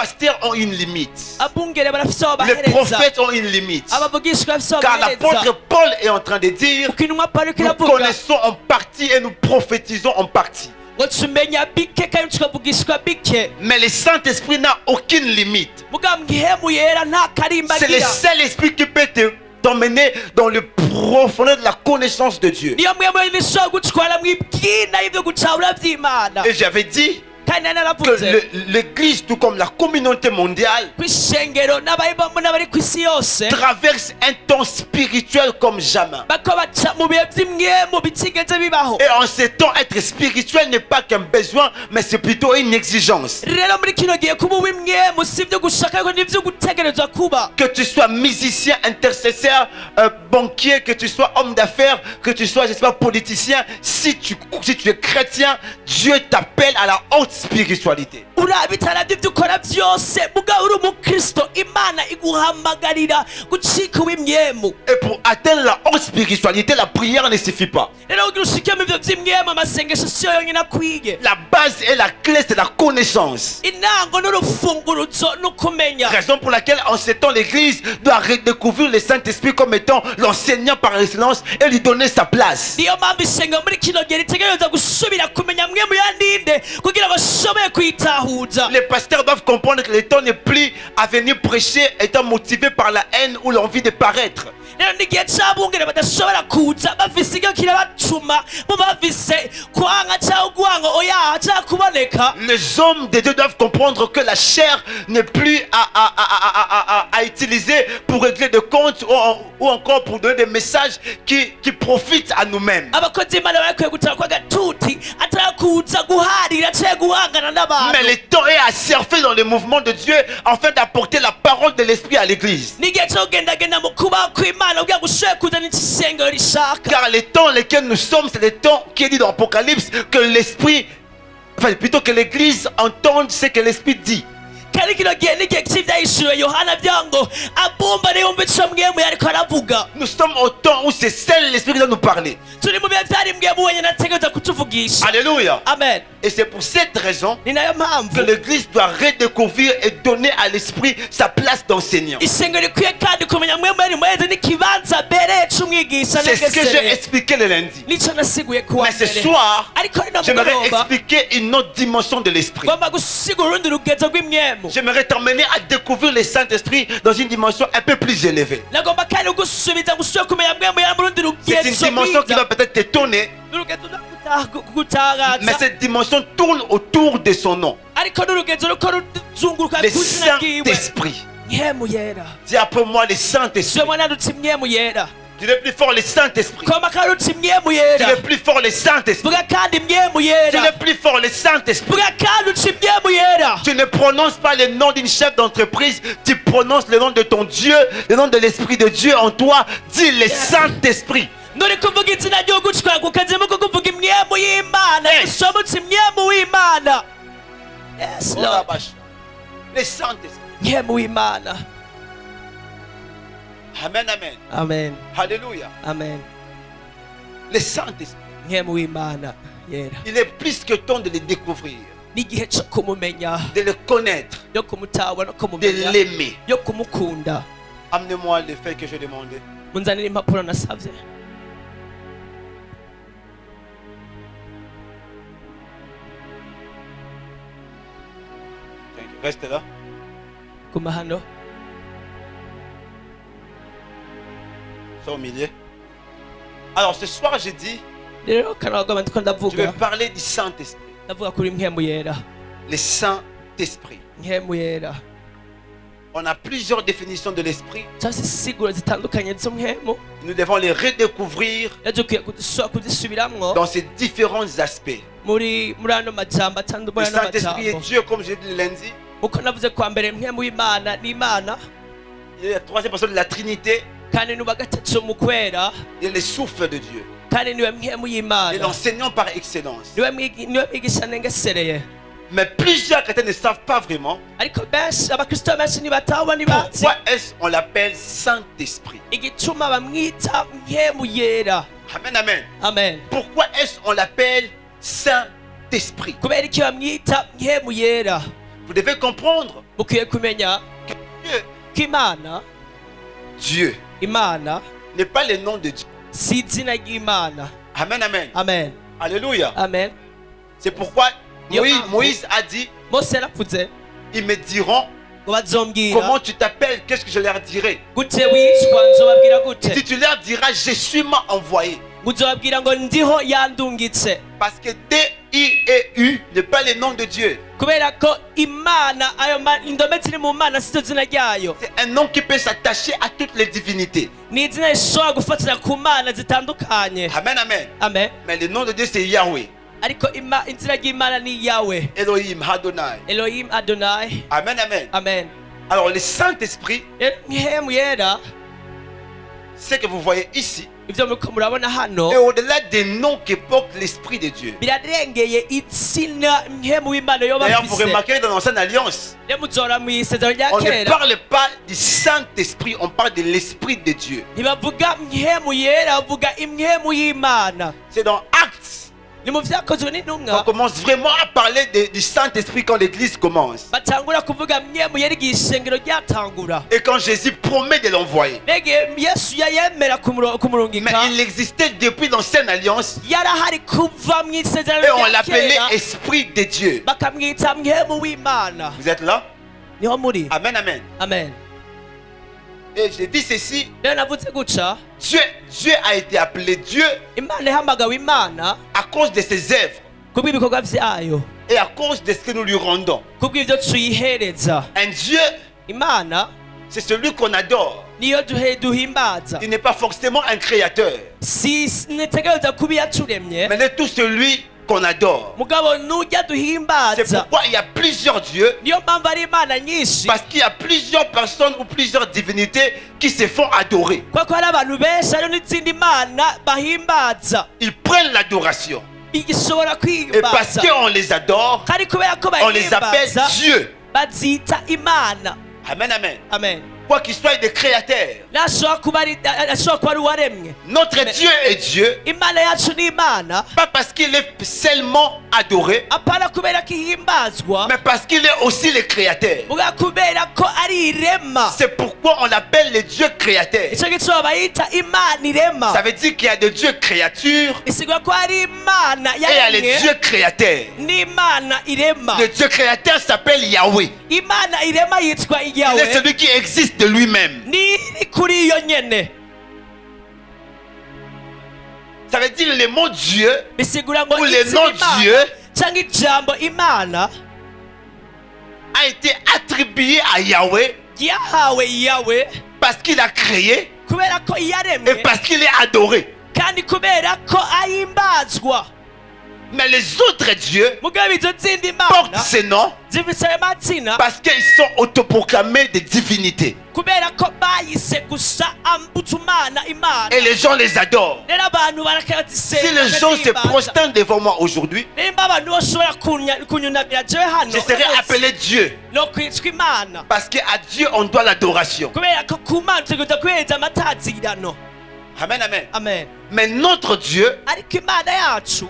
pasteurs ont une limite. abungere barafise aho Les bahereza prophètes ont une limite. abavugishwa bafise aho Car bahereza l'apôtre Paul est en train de dire, kuko intumwa Pawulo nous iravuga connaissons en partie et nous prophétisons en partie. ngo tumenya bike kandi tukavugishwa bike Mais le Saint-Esprit n'a aucune limite. mugabo ihemu yera nta karimba C'est le agira seul esprit qui peut t'emmener dans le profondeur de la connaissance de Dieu. niyo mwemwe bishobora gutwara mu ibwina y'ibyo gutahura by'Imana Et j'avais dit kandi nari que naravuze l'Église, tout comme la communauté mondiale, ku ishengero n'abayibamo n'abari ku isi yose traverse un temps spirituel comme jamais. bako baca mu bihe by'imwemu bitigeze bibaho Et en ce temps, être spirituel n'est pas qu'un besoin, mais c'est plutôt une exigence. rero muri kino gihe kuba uw'imwemu si ibyo gushaka ariko n'ibyo gutegerezwa kuba Que tu sois musicien, intercesseur, banquier, que tu sois homme d'affaires, que tu sois, je sais pas, politicien, si tu es chrétien, Dieu t'appelle à la haute spiritualité. urabitara by'ibyo ukora byose mugabo uri umukristo imana iguhamagarira gucika uw'imwemu Et pour atteindre la haute spiritualité, la prière ne suffit pas. rero kugira ushikemo ibyo by'imwemu amasengesho siyo yonyine akwiye La base et la clé, c'est la connaissance. intango n'urufunguruzo n'ukumenya Raison pour laquelle en ce temps l'Église doit redécouvrir le Saint-Esprit comme étant l'enseignant par excellence et lui donner sa place. niyo mpamvu isengero muri kino gihe ritegereza gusubira kumenya mwemu yandinde kugira ngo ashobore kwitahuza Les pasteurs doivent comprendre que le temps n'est plus à venir prêcher étant motivé par la haine ou l'envie de paraître. rero n'igihe c'abungere badashobora kuza bafise icyo kirabacuma bo bafise kwanga cyangwa guhanga oya cyangwa kuboneka Les hommes de Dieu doivent comprendre que la chair n'est plus à utiliser pour régler des comptes ou encore pour donner des messages qui profitent à nous-mêmes. abakozi b'Imana barakwiye gutara kwa gatuti atari kuza guharira cyangwa guhangana n'abantu Mais le temps est à surfer dans le mouvement de Dieu afin d'apporter la parole de l'Esprit à l'Église. n'igihe cyo kugendagenda mu kubaho kw'Imana kugira ngo ushobore kuzana ikisengero rishaka Car les temps dans lesquels nous sommes, c'est les temps qui est dit dans l'Apocalypse que l'Esprit, enfin plutôt que l'Église entende ce que l'Esprit dit. kandi kino gihe n'igihe cy'ibyahishuriwe Yohana bya ngo abumva niyumva icyo mwemu yariko aravuga Nous sommes au temps où c'est seul l'Esprit qui doit nous parler. turi mu bihe byari mwemu wenyine ategereza kutuvugisha Alléluia. amen Et c'est pour cette raison ni nayo que mpamvu l'Église doit redécouvrir et donner à l'Esprit sa place d'enseignant. isengero rikwiye kandi kumenya mwemu yari muheze n'ikibanza bereye c'umwigisha C'est ce que j'ai n'agesereye expliqué le lundi. nico nasiguye kuwa Mais ce mbere soir, ariko rino j'aimerais mugoroba expliquer une autre dimension de l'Esprit. ngomba gusigura urundi rugezo rw'imwemu J'aimerais t'emmener à découvrir le Saint-Esprit dans une dimension un peu plus élevée. nagomba kandi gusubiza gusubira kumenya mwemu yari mu rundi C'est une rugezo dimension qui va rwiza peut-être t'étonner, n'urugezo mais gutagaza cette dimension tourne autour de son nom. ariko n'urugezo ruko ruzunguruka Le ku izina ryiwe Saint-Esprit. mwemu yera Dis après moi le Saint-Esprit. siyo nandutse mwemu yera Dis le plus fort le Saint-Esprit. koma karutse mwemu Dis yera le plus fort le Saint-Esprit. vuga kandi mwemu Dis yera le plus fort le Saint-Esprit. vuga kandi utse mwemu yera Tu ne prononces pas le nom d'une chef d'entreprise, tu prononces le nom de ton Dieu, le nom de l'Esprit de Dieu en toi. Dis le Saint-Esprit. nuri kuvuga izina ry'ugutwara ku kazi muko kuvuga imwemu y'Imana Yes. gusomutse imwemu w'Imana yes Oh, la Lord vache. Le Saint-Esprit. mwemu w'Imana Amen, amen. amen Alléluia. amen Le Saint-Esprit. mwemu w'Imana yera Il est plus que temps de le découvrir, n'igihe cyo kumumenya de le connaître, yo kumutahura no de kumumenya l'aimer. yo kumukunda Amenez-moi les faits que j'ai demandé. munzanire impapuro nasavye Reste là. guma hano C'est au milieu. Alors ce soir, j'ai dit, rero kanagoma ndiko je vais ndavuga parler du Saint-Esprit. ndavuga kuri mwemu yera Le Saint-Esprit. mwemu yera On a plusieurs définitions de l'Esprit. cyangwa se insiguro zitandukanye z'umwemu Nous devons les redécouvrir rero dukwiye kuzisubiramwo dans ces différents aspects. muri ano majambo Le muri ano Saint-Esprit est majambo Dieu, comme je l'ai dit le lundi. uko navuze kwa mbere mwemu w'Imana ni Imana Il est la troisième personne de la Trinité. kandi ni uwa gatatu mu kwera Il est le souffle de Dieu. kandi niwe mwemu Il est y'Imana l'enseignant par excellence. niwe mwigisha nengesereye Mais plusieurs chrétiens ne savent pas vraiment ariko benshi abakristo benshi ntibatahuba ntibazi pourquoi est-ce qu'on l'appelle Saint-Esprit. igituma bamwita mwemu yera Amen, amen. amen Pourquoi est-ce qu'on l'appelle Saint-Esprit? kubera iki bamwita mwemu yera Vous devez comprendre mukwiye kumenya que ko imana Dieu n'est pas le nom de Dieu. si izina ry'imana. Amen, amen. Amen. Alléluia. Amen. C'est pourquoi Yo, Moïse a dit, Mose yaravuze ils me diront ngo bazombwira comment tu t'appelles, qu'est-ce que je leur dirai. gute witwa, nzobabwira gute. Si tu leur diras, je suis m'a envoyé. Uzobabwira ngo ndiho yandungitse. Parce que D-I-E-U n'est pas le nom de Dieu. Kubera ko imana ayo indome ziri mu mana sito zina ryayo. C'est un nom qui peut s'attacher à toutes les divinités. Ni izina rishobora gufatira ku mana zitandukanye. Amen, amen. Amen. Mais le nom de Dieu c'est Yahweh. Ariko izina ry'imana ni Yahweh. Elohim, Adonai. Elohim Adonai. Amen, amen. Amen. Alors le Saint-Esprit, Mihemu yera ce que vous voyez ici, ivyo muriko murabona hano et au-delà des noms que porte l'Esprit de Dieu. birarengeye izina mihemu w'imana yoba D'ailleurs, vous afise. remarquez dans l'Ancienne Alliance, Rero muzora mw'isezerano rya on ne kera parle pas du Saint-Esprit, on parle de l'Esprit de Dieu. ntibavuga mihemu yera, bavuga imihemu y'imana. C'est dans Actes Ni mu vyakozwe qu'on n'intumwa commence vraiment à parler du Saint-Esprit quand l'Église commence. batangura kuvuga mihemu yera igihe ishengero ryatangura. Et quand Jésus promet de l'envoyer. Nege Yesu yayemera Mais kumurungika il existait depuis l'Ancienne Alliance yarahari kuva mw'isezerano et on rya l'appelait kera Esprit de Dieu. bakamwita mihemu w'imana. Vous êtes là? Niho muri. Amen, amen. Amen. Et je dis ceci, Rero navuze gutya Dieu a été appelé Dieu imana ihamagawe imana à cause de ses œuvres kubw'ibikorwa vyayo, et à cause de ce que nous lui rendons. kubw'ivyo tuyihereza. Un Dieu, Imana c'est celui qu'on adore. niyo duhimbaza, Il n'est pas forcément un créateur, nitegereza kuba yaturemye mais c'est tout celui qu'on adore. mugabo nujya C'est duhimbaza. pourquoi il y a plusieurs dieux, Niyo mpamvu ari imana nyinshi, parce qu'il y a plusieurs personnes ou plusieurs divinités qui se font adorer. kuko hari abantu benshi hariho n'izindi mana bahimbaza Ils prennent l'adoration. igishobora Et parce kwihimbaza, qu'on les adore, kandi kubera ko on les appelle bahimbaza Dieu. bazita imana. Amen, amen. Amen. Quoi qu'il soit des créateurs. Ashobora kuba ari uwaremwe. Notre Dieu est Dieu, Imana yacu ni imana, pas parce qu'il est seulement adoré, apana kubera ko ihimbazwa, mais parce qu'il est aussi le créateur. muga kubera ko ari irema. C'est pourquoi on l'appelle le Dieu créateur. Ico gituma bayita imana irema. Ça veut dire qu'il y a des dieux créatures Isigura ko ari imana et il y a les yaremye dieux créateurs. n'imana irema. Le Dieu créateur s'appelle Yahweh. Imana irema yitwa Il est Yahweh, celui qui existe de lui-même. ni iri kuri iyo nyene. Ça veut dire le mot Dieu Bisigura ngo ou le izina nom imana Dieu canke ijambo imana a été attribué à Yahweh ryahawe Yahweh parce qu'il a créé kubera ko et yaremye parce qu'il est adoré. kandi kubera ko ahimbazwa. Mais les autres dieux Mugabo izo zindi portent mana ce nom zifise ayo mazina parce qu'ils sont autoproclamés des divinités. kubera ko bayise gusa utumana imana. Et les gens les adorent. Rero abantu Si les gens se prosternent devant moi aujourd'hui, nimba abantu bashobora kunyunamira jewe hano je serai appelé Dieu. no kwitwa imana, Parce qu'à Dieu, on doit l'adoration. kubera ko ku mana tutegerezwa kuhereza amatazirano. Amen, amen. Amen. Mais notre Dieu, Ariko imana yacu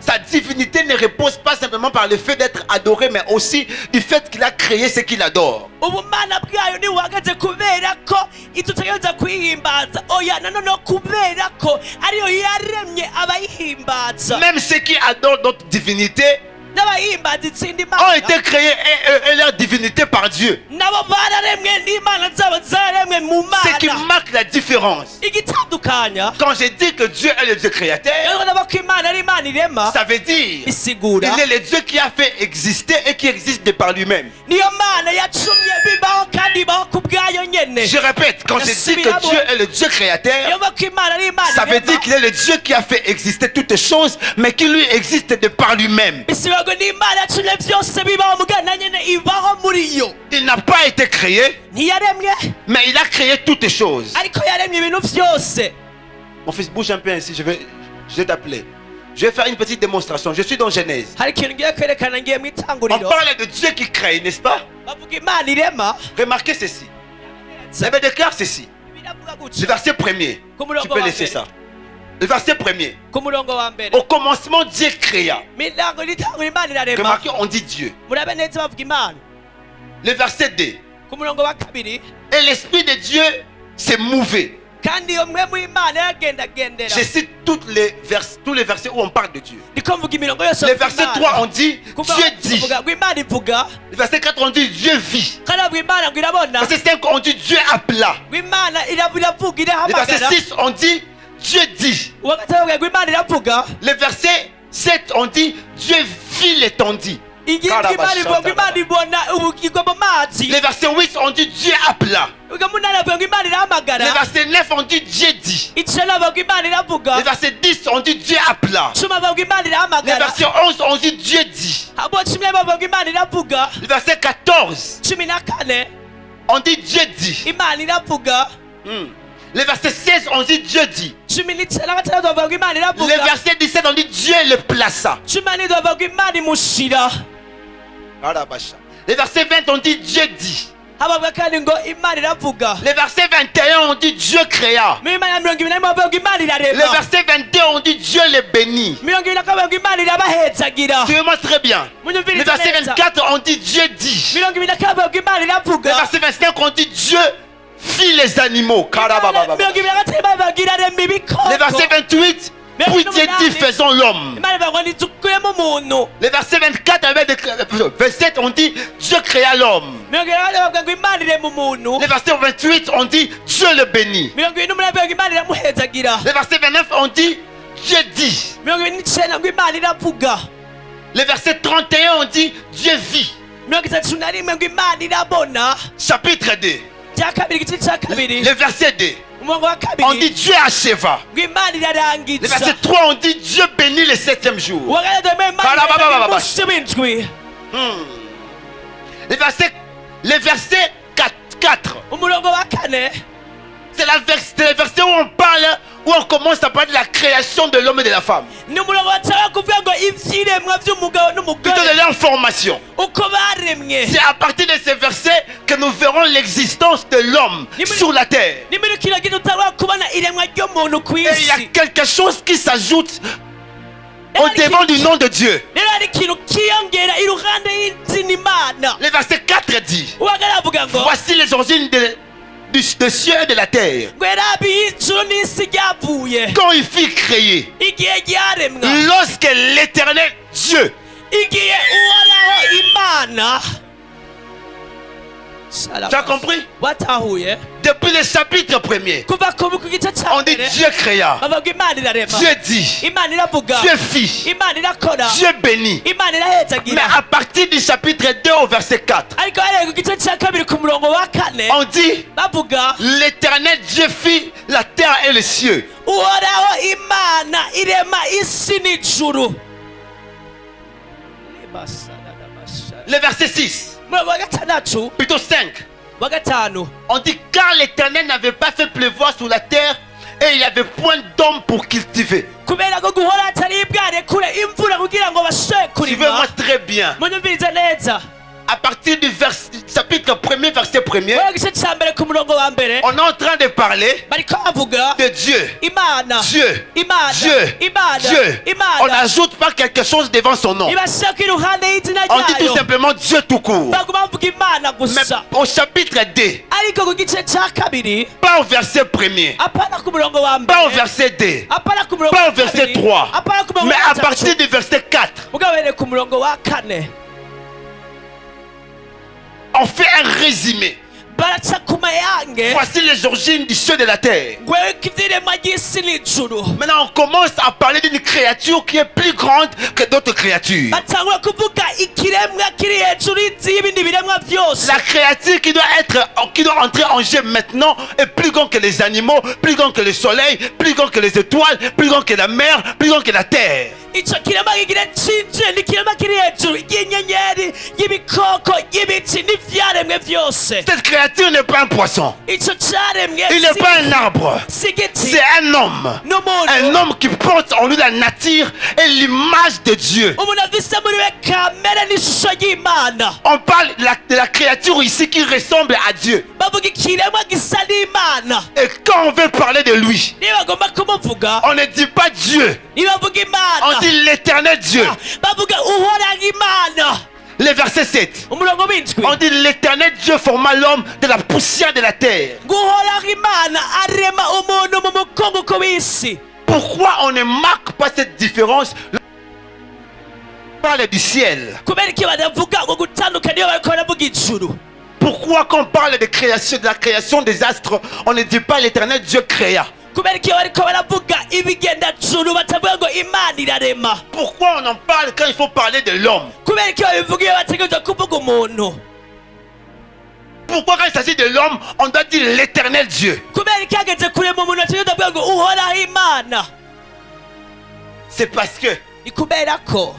sa divinité ne repose pas simplement par le fait d'être adoré, mais aussi du fait qu'il a créé ce qu'il adore. ubumana bwayo ntibuhagaze kubera ko itutegereza kuyihimbaza, oya nanone kubera ko ariyo yaremye abayihimbaza. Même ceux qui adorent notre divinité N'abayihimbaza izindi ont mana été créés et leur divinité par Dieu. nabo bararemwe n'imana zabo zaremwe mu Ce qui mana. marque la différence. Igitandukanya Quand je dis que Dieu est le Dieu créateur, rero ndabona ko imana ari imana irema, ça veut dire bisigura il est le Dieu qui a fait exister et qui existe de par lui-même. niyo mana yacumye bibaho kandi ibaho ku bwayo nyene. Je répète, quand je dis que Dieu est le Dieu créateur, Yumva ko imana ari imana ça veut dire irema, qu'il est le Dieu qui a fait exister toutes choses, mais qui lui existe de par lui-même. bisigura ngo n'imana yacumye byose bibaho mugabo na nyene ibaho muri yo. Il n'a pas été créé, Ntiyaremwe mais il a créé toutes choses. ariko yaremye ibintu byose. Mon fils, bouge un peu ainsi, je vais t'appeler. Je vais faire une petite démonstration. Je suis dans Genèse. Hari ikintu ngiye kwerekana ngiye mu On itanguriro, parle de Dieu qui crée, n'est-ce pas? bavuga imana irema. Remarquez ceci. Ça veut déclare ceci. Biravuga Le gutya verset premier. Tu peux laisser ça. Le verset premier. ku murongo wa mbere, Au commencement, Dieu créa. mirango n'itanguriro imana irarema. Remarquez, on dit Dieu. Murabe neza bavuga imana. Le verset 2. ku murongo wa kabiri Et l'Esprit de Dieu s'est mouvé. kandi iyo mwe mu imana yagendagendera Je cite tous les versets où on parle de Dieu. ndiko mvuga imirongo yose Le verset 3, on dit Dieu dit. ngo imana ivuga Le verset 4, on dit Dieu vit. kandi avuga imana ngo irabona Le verset 5, on dit Dieu appela. ngo imana iravuga Le verset irahamagara 6, on dit Dieu dit. uwa gatatu avuga ngo imana iravuga Le verset 7, on dit Dieu vit l'étendue. ingingo imana ivuga ngo imana ibona ubukirwa mu mazi Le verset 8, on dit Dieu appela. uga munani avuga ngo imana Le irahamagara verset 9, on dit Dieu dit. icenda avuga ngo imana iravuga Le verset 10, on dit Dieu appela. cumi avuga ngo imana Le irahamagara verset 11, on dit Dieu dit. abo cumi n'imwe bavuga ngo imana iravuga Le verset 14, cumi na kane on dit Dieu dit. imana iravuga Le verset 16, on dit Dieu dit. cumi na gatandatu bavuga ngo imana Le iravuga verset 17, on dit Dieu le plaça. cumi n'indwi bavuga ngo imana imushira Le verset 20, on dit Dieu dit. habavuga kandi ngo imana iravuga Le verset 21, on dit Dieu créa. mu imana ya mirongo ibiri na rimwe bavuga ngo imana Le irarema verset 22, on dit Dieu le bénit. mirongo ibiri na kabiri bavuga ngo imana irabahezagira Suivez-moi très bien. Le munyumvirize verset neza 24, on dit Dieu dit. mirongo ibiri na kabiri bavuga ngo imana Le iravuga verset 25, on dit Dieu fit les animaux. mirongo ibiri na gatatu bavuga ngo irarema ibikoko Le verset 28, puis Dieu dit faisons l'homme. imana ivuga ngo ntitukuyemo umuntu Le verset 24, avec le 27, on dit Dieu créa l'homme. mirongo ibiri na kane bavuga ngo imana irema umuntu Le verset 28, on dit Dieu le bénit. mirongo ibiri n'umunani bavuga ngo imana iramuhezagira Le verset 29, on dit Dieu dit. mirongo ibiri n'icenda ngo imana iravuga Le verset 31, on dit Dieu vit. mirongo itatu na rimwe ngo imana irabona Chapitre 2. cya kabiri igice cya kabiri Le verset 2, umurongo wa on dit kabiri Dieu acheva. ngo imana Le irarangiza verset 3, on dit Dieu bénit le 7e jour. uwa gatatu ngo imana irarangiza umunsi w'indwi Le verset 4. umurongo wa kane C'est le verset où on parle, où on commence à parler de la création de l'homme et de la femme. ni umurongo watanga kuvuga ngo ivyiremwa vy'umugabo Plutôt n'umugore de leur formation. uko baremwe C'est à partir de ces versets que nous verrons l'existence de l'homme sur la terre. ni muri kino gihe tutangura kubona iremwa ry'umuntu ku Et il y a isi quelque chose qui s'ajoute au devant du nom de Dieu. rero hari ikintu kiyongera iruhande y'izina imana Le verset 4 dit uwa gatatu avuga ngo voici les origines des cieux et de la terre. ngo yarabi y'ijuru n'isi ryavuye Quand il fut créé, igihe ryaremwa lorsque l'éternel Dieu, igihe uhoraho imana tu as compris? watahuye Depuis le chapitre 1er, kuva ku gice cya on dit mbere Dieu créa, bavuga ngo imana irarema Dieu dit, imana iravuga Dieu fit, imana irakora Dieu bénit. imana Mais irahezagira à partir du chapitre 2 au verset 4, ariko hereye ku gice cya kabiri ku murongo wa kane on dit bavuga l'éternel Dieu fit la terre et les cieux. uhoraho imana irema isi n'ijuru Le verset 6, umurongo wa gatandatu plutôt 5, wa gatanu on dit car l'éternel n'avait pas fait pleuvoir sur la terre et il n'y avait point d'homme pour cultiver. kubera ko guhora atari bwarekure imvura kugira ngo bashobore Suivez-moi kurima très bien. munyumvirize neza À partir du chapitre 1er, verset 1er, mu gice cya mbere ku murongo wa mbere on est en train de parler bariko bavuga de Dieu. imana Dieu, imana Dieu, imana Dieu. On imana n'ajoute pas quelque chose devant son nom. ibashaka iruhande y'izina On dit tout ryayo simplement Dieu tout court. baguma bavuga imana Mais gusa au chapitre 2, ariko ku gice cya kabiri pas au verset 1er, apana ku murongo wa pas au mbere verset 2, apana ku murongo pas wa au verset kabiri 3, apana ku murongo mais wa à partir gatatu du verset 4, mugabereye ku murongo wa kane on fait un résumé. baraca ku mayange Voici les origines du ciel et de la terre. ngweko ivyiremwa ry'isi n'ijuru Maintenant, on commence à parler d'une créature qui est plus grande que d'autres créatures. batangura kuvuga ikiremwa kiri hejuru y'ibindi biremwa vyose La créature qui doit entrer en jeu maintenant est plus grande que les animaux, plus grande que le soleil, plus grande que les étoiles, plus grande que la mer, plus grande que la terre. ico kiremwa kigira cinjire ni kiremwa kiri hejuru y'inyenyeri y'ibikoko y'ibiti n'ivyaremwe vyose Cette créature n'est pas un poisson. ico caremwe Il n'est pas un arbre. si igiti C'est un homme. Un n'umuntu homme qui porte en lui la nature et l'image de Dieu. umuntu afise muri we kamere n'ishusho y'imana On parle de la créature ici qui ressemble à Dieu. bavuga ikiremwa gisa n'imana Et quand on veut parler de lui, nibagomba kumuvuga on ne dit pas Dieu. nibavuga On imana dit l'éternel Dieu. bavuga uhoraho imana Le verset 7. umurongo w'indwi On dit l'Éternel Dieu forma l'homme de la poussière de la terre. guhoraho imana arema umuntu mu mukungugu w'isi. Pourquoi on ne marque pas cette différence? On parle du ciel. kubera iki badavuga ngo gutandukana iyo bariko baravuga ijuru? Pourquoi quand on parle de création, de la création des astres, on ne dit pas l'Éternel Dieu créa? kubera iki iyo bariko baravuga ibigendajuru batavuga ngo imana irarema? Pourquoi on en parle quand il faut parler de l'homme? kubera iki babivuga iyo bategerezwa kuvuga umuntu? Pourquoi quand il s'agit de l'homme, on doit dire l'Éternel Dieu? kubera iki hageze kurema umuntu bategerezwa kuvuga ngo uhoraho imana? C'est parce que ni kubera ko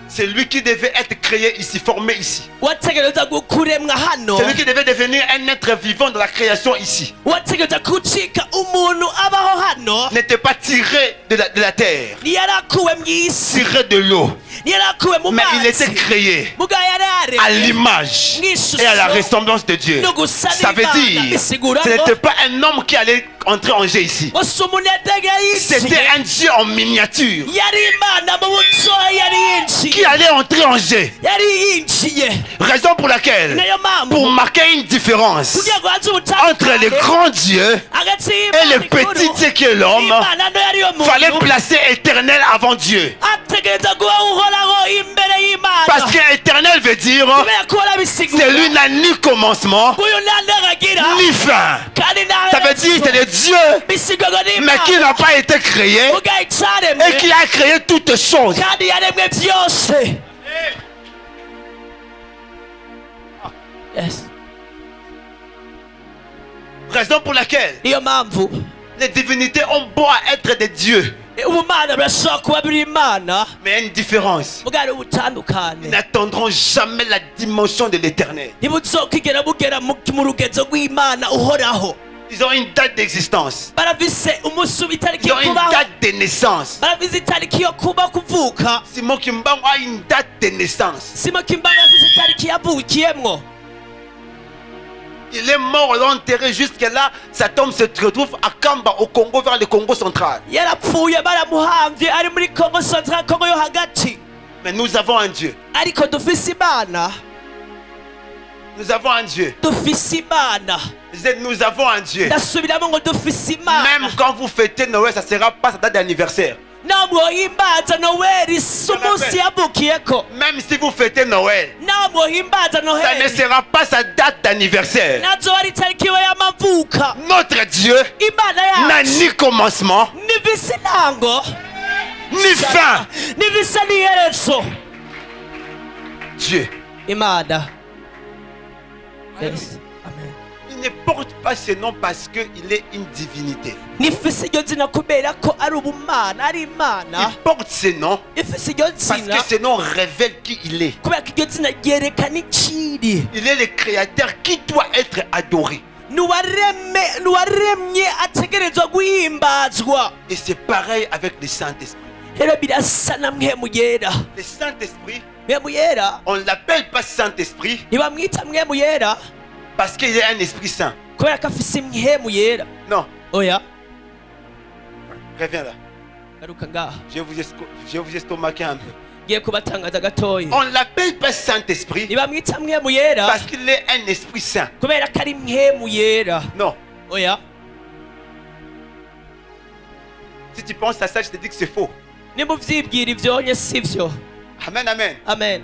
c'est lui qui devait être créé ici, formé ici. wategerezwa kuremwa hano, C'est lui qui devait devenir un être vivant dans la création ici. wategerezwa gucika umuntu abaho hano. N'était pas tiré de la terre, ntiyarakuwe mu isi, tiré de l'eau, ntiyarakuwe mu mais il était mazi, créé mugabo à yararemwe l'image et à la ressemblance de Dieu. Ça veut dire, ce n'était pas un homme qui allait entrer en jeu ici. gusa umuntu yategeye C'était yinjiye, un Dieu en miniature yari imana mu butoya, yari qui yinjiye, allait entrer en jeu. yari yinjiye. Raison pour laquelle, nayo mpamvu pour marquer une différence kugira ngo haze entre le ubutandukane grand Dieu hagati et y'imana le petit ikuru Dieu qui est l'homme, n'imana nto yari yo fallait muntu, placer éternel avant Dieu. ategereza kuba uhoraho imbere y'imana. Parce que éternel veut dire, kubera ko c'est lui n'a ni commencement uyu nta nteragira ni fin. kandi nta Ça veut dire c'est le Dieu bisigwaga mais qui n'imana n'a pas été créé mugaye icaremwe et qui a créé toutes choses. kandi yaremwe byose. Yes. Raison pour laquelle niyo mpamvu les divinités ont beau à être des dieux, ubumana burashobora kuba buri imana, mais il y a une différence. mugari Ils ubutandukane n'atteindront jamais la dimension de l'éternel. ntibuzokigera bugera mu rugezo rw'imana uhoraho. Ils ont une date d'existence. barafise umunsi w'itariki Ils yo ont une kubaho, date de naissance. barafise itariki yo kuba kuvuka. Simon Kimbangu a une date de naissance. Simo Kimbangu afise itariki yavukiyemwo. Il est mort, l'ont enterré jusque-là. Sa tombe se retrouve à Kamba, au Congo, vers le Congo central. yarapfuye baramuhamvye ari muri Congo Central, Congo yo hagati. Mais nous avons un Dieu. ariko dufise imana, Nous avons un Dieu. dufise imana. Je disais, nous avons un Dieu. ndasubiramo ngo dufise imana. Même quand vous fêtez Noël, ça ne sera pas sa date d'anniversaire. namwohimbaza noweli si umunsi yavukiyeko, Même si vous fêtez Noël, namwohimbaza ça ne noheli sera pas sa date d'anniversaire. nazo ari itariki iwe y'amavuka. Notre Dieu imana n'a yacu ni commencement, nivise intango ni fin. nivise n'iherezo. Dieu. imana. Yes. Amen. Il ne porte pas ce nom parce qu'il est une divinité. nifise iryo zina kubera ko ari ubumana, ari imana. Il porte ce nom ifise iryo parce zina que ce nom révèle qui il est. kubera ko iryo zina ryerekana iciri. Il est le créateur qui doit être adoré. nuwaremye ategerezwa guhimbazwa. Et c'est pareil avec le Saint-Esprit. rero birasa na mpwemu yera. Le Saint-Esprit, mpwemu yera on ne l'appelle pas Saint-Esprit ntibamwita mpwemu yera parce qu'il est un Esprit Saint. kubera ko afise mpwemu yera. Non, oya, reviens là. garuka ngaha Je vais vous estomaquer un peu. ngiye kubatangaza gatoya. On ne l'appelle pas Saint-Esprit ntibamwita mpwemu yera parce qu'il est un Esprit Saint. kubera ko ari mpwemu yera. Non. oya, Si tu penses à ça, je te dis que c'est faux. nimba uvyibwira ivyonye sivyo. Amen, amen. amen,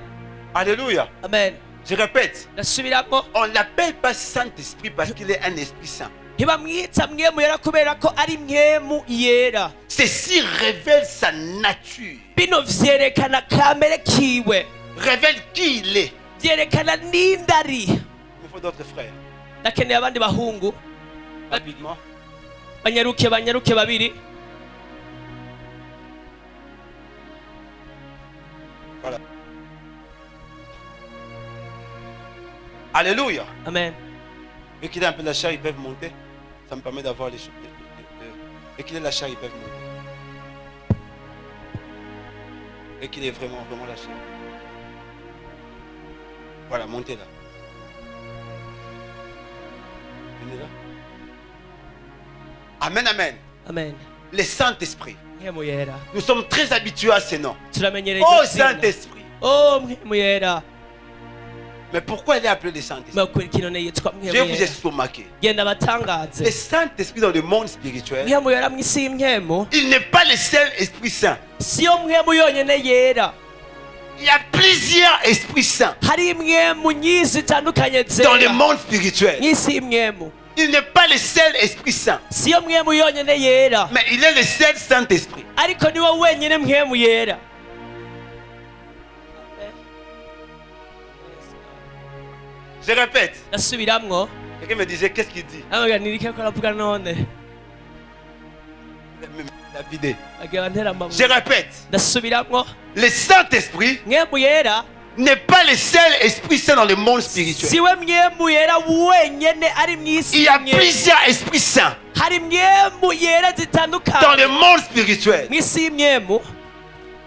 Alléluia. amen. Je répète, ndasubiramo, on ne l'appelle pas Saint-Esprit parce qu'il est un Esprit Saint. ntibamwita mpwemu yera kubera ko ari mpwemu yera. Ceci révèle sa nature, bino vyerekana kamere kiwe, révèle qui il est. vyerekana n'indari. Il me faut d'autres frères. ndakeneye abandi bahungu Rapidement. banyaruke babiri. Voilà. Alléluia. amen. Vu qu'il est un peu la chair, ils peuvent monter. Ça me permet d'avoir les choses. Et qu'il est la chair, ils peuvent monter. Et qu'il est vraiment la chair. Voilà, montez là. Venez là. Amen, amen. amen. Le Saint-Esprit. mpwemu yera Nous sommes très habitués à ce nom. turamenyereye Oh iryo zina. Saint-Esprit. oh mpwemu yera. Mais pourquoi il est appelé le Saint-Esprit? bakora ikintu yitwa Je vais vous mpemu estomaquer. genda Le batangaze Saint-Esprit dans le monde spirituel, mpemu yera mu isi y'impemu il n'est pas le seul Esprit Saint. siyo mpemu yonyine yera Il y a plusieurs Esprits Saints hari impemu nyinshi zitandukanye dans le zera monde spirituel. mu isi y'impemu Il n'est pas le seul Esprit Saint, siyo mpemu yonyine yera mais il est le seul Saint-Esprit. ariko niwe wenyine mpemu yera Je répète. ndasubiramwo Quelqu'un me disait, qu'est-ce qu'il dit? amubwira nirike ko aravuga none Il a vidé. agira ntera amabuye Je répète. ndasubiramwo Le Saint-Esprit mpemu yera n'est pas le seul Esprit Saint dans le monde spirituel. siwe mpemu yera wenyine ari mu isi Il y a y'imyemu. plusieurs Esprits Saints hari mpemu yera dans zitandukanye le monde spirituel. mu isi y'imyemu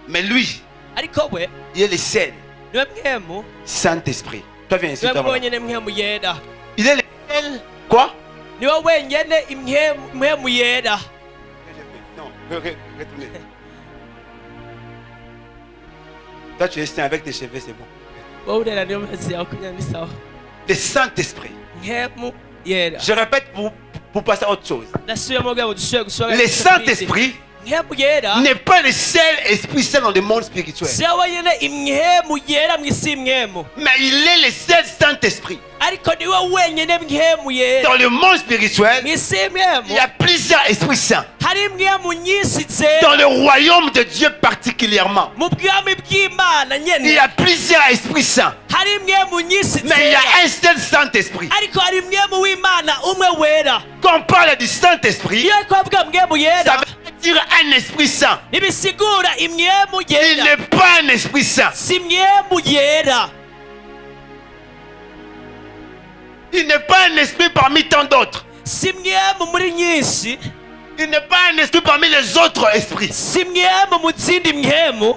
Mais lui, ariko we il est le seul niwe mpemu Saint-Esprit. Toi, viens ici. niwe toi, voilà. wenyine mpemu yera Il est le seul. Quoi? niwe wenyine mpemu yera Non, retournez. Toi, tu es saint avec tes cheveux, c'est bon. wowe urera niyo mezi yawe kugira ni sawa Le Saint-Esprit. mpemu yera Je répète pour passer à autre chose. ndasubiramo kugira ngo dushobore gusubira Le Saint-Esprit mpemu yera n'est pas le seul Esprit Saint dans le monde spirituel. siwe wenyine impemu yera mu isi y'imyemu Mais il est le seul Saint-Esprit. ariko niwe wenyine mpemu yera Dans le monde spirituel, mu isi il y'imyemu y a plusieurs Esprits Saints. hari impemu nyinshi Dans zera le royaume de Dieu particulièrement, mu bwami bw'imana il y nyene a plusieurs Esprits Saints. hari impemu nyinshi Mais il y zera a un seul Saint-Esprit. ariko hari impemu w'imana umwe wera Quand on parle du Saint-Esprit, iyo ariko bavuga mpemu ça yera veut dire un Esprit Saint. ntibisigura impemu Il yera n'est pas un Esprit Saint. si impemu yera Il n'est pas un esprit parmi tant d'autres. si impemu muri nyinshi Il n'est pas un esprit parmi les autres esprits. si impemu mu zindi mpemu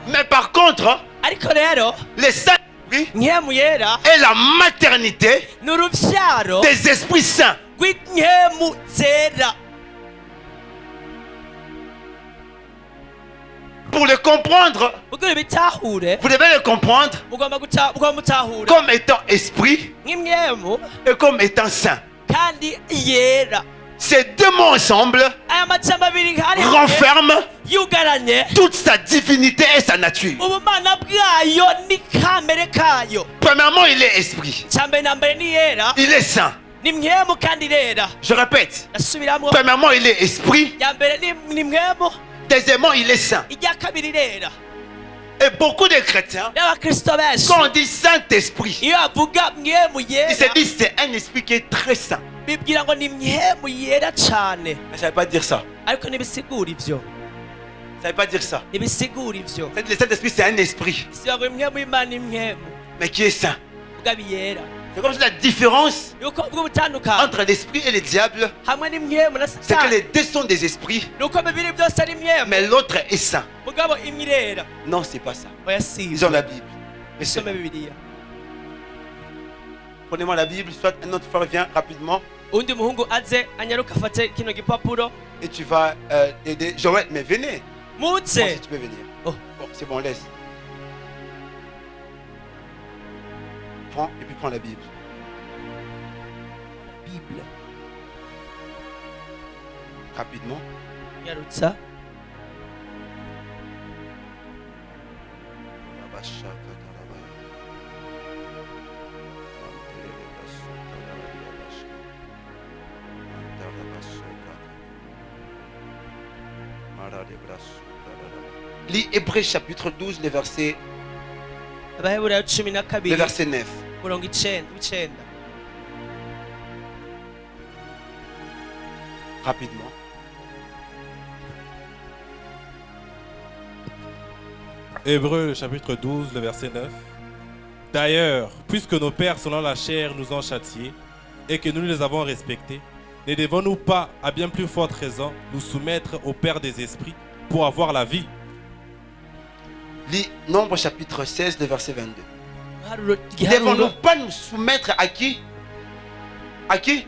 Mais par contre, ariko rero le Saint-Esprit impemu yera est la maternité ni uruvyaro des esprits saints. rw'impemu zera Pour le comprendre, kugira ibitahure vous devez le comprendre mugomba mutahura comme étant esprit nk'impemu et comme étant saint. kandi yera Ces deux mots ensemble aya majambo abiri ari hamwe renferment yugaranye toute sa divinité et sa nature. ubumana bwayo n'ikamere kayo Premièrement, il est esprit. cyambere na mbere ni yera Il est saint. ni mpemu kandi irera Je répète. ndasubiramwo Premièrement, il est esprit. iya mbere ni mpemu Deuxièmement, il est saint. ijya kabiri irera Et beaucoup de chrétiens, n'abakristo benshi quand on dit Saint-Esprit, iyo bavuga mpemu ils yera se disent c'est un esprit qui est très saint. bibwira ngo ni mpemu yera cane Mais ça ne veut pas dire ça. ariko ntibisigura ivyo Ça ne veut pas dire ça. ntibisigura ivyo Le Saint-Esprit, c'est un esprit, siba ngo impemu y'imana ni mpemu mais qui est saint. mugabo yera C'est comme si la différence nuko bwo butandukana entre l'esprit et le diable, hamwe n'impemu na c'est que satani les deux sont des esprits, nuko bibiri byose ari impemu mais l'autre est saint. mugabo imwe irera Non, c'est pas ça. oya Ils sivyo ont la Bible. Mais c'est- isome bibiliya Prenez-moi la Bible, soit un autre frère vient rapidement undi muhungu aze anyaruka afate kino gipapuro et tu vas aider. Joël, mais venez. Moi, muze si tu peux venir. Oh. Bon, c'est bon, laisse. Prends et puis prends la Bible. bible Rapidement. nyarutsa Lis Hébreux chapitre 12, le verset abaheburayo 12 le verset 9. murongo icenda Rapidement. Hébreux, le chapitre 12, le verset 9. D'ailleurs, puisque nos pères selon la chair nous ont châtiés et que nous les avons respectés, ne devons-nous pas, à bien plus forte raison, nous soumettre au Père des esprits pour avoir la vie? Lis Nombre chapitre 16, le verset 22. Igiharuro- Ne igiharuro devons-nous pas nous soumettre à qui? À qui?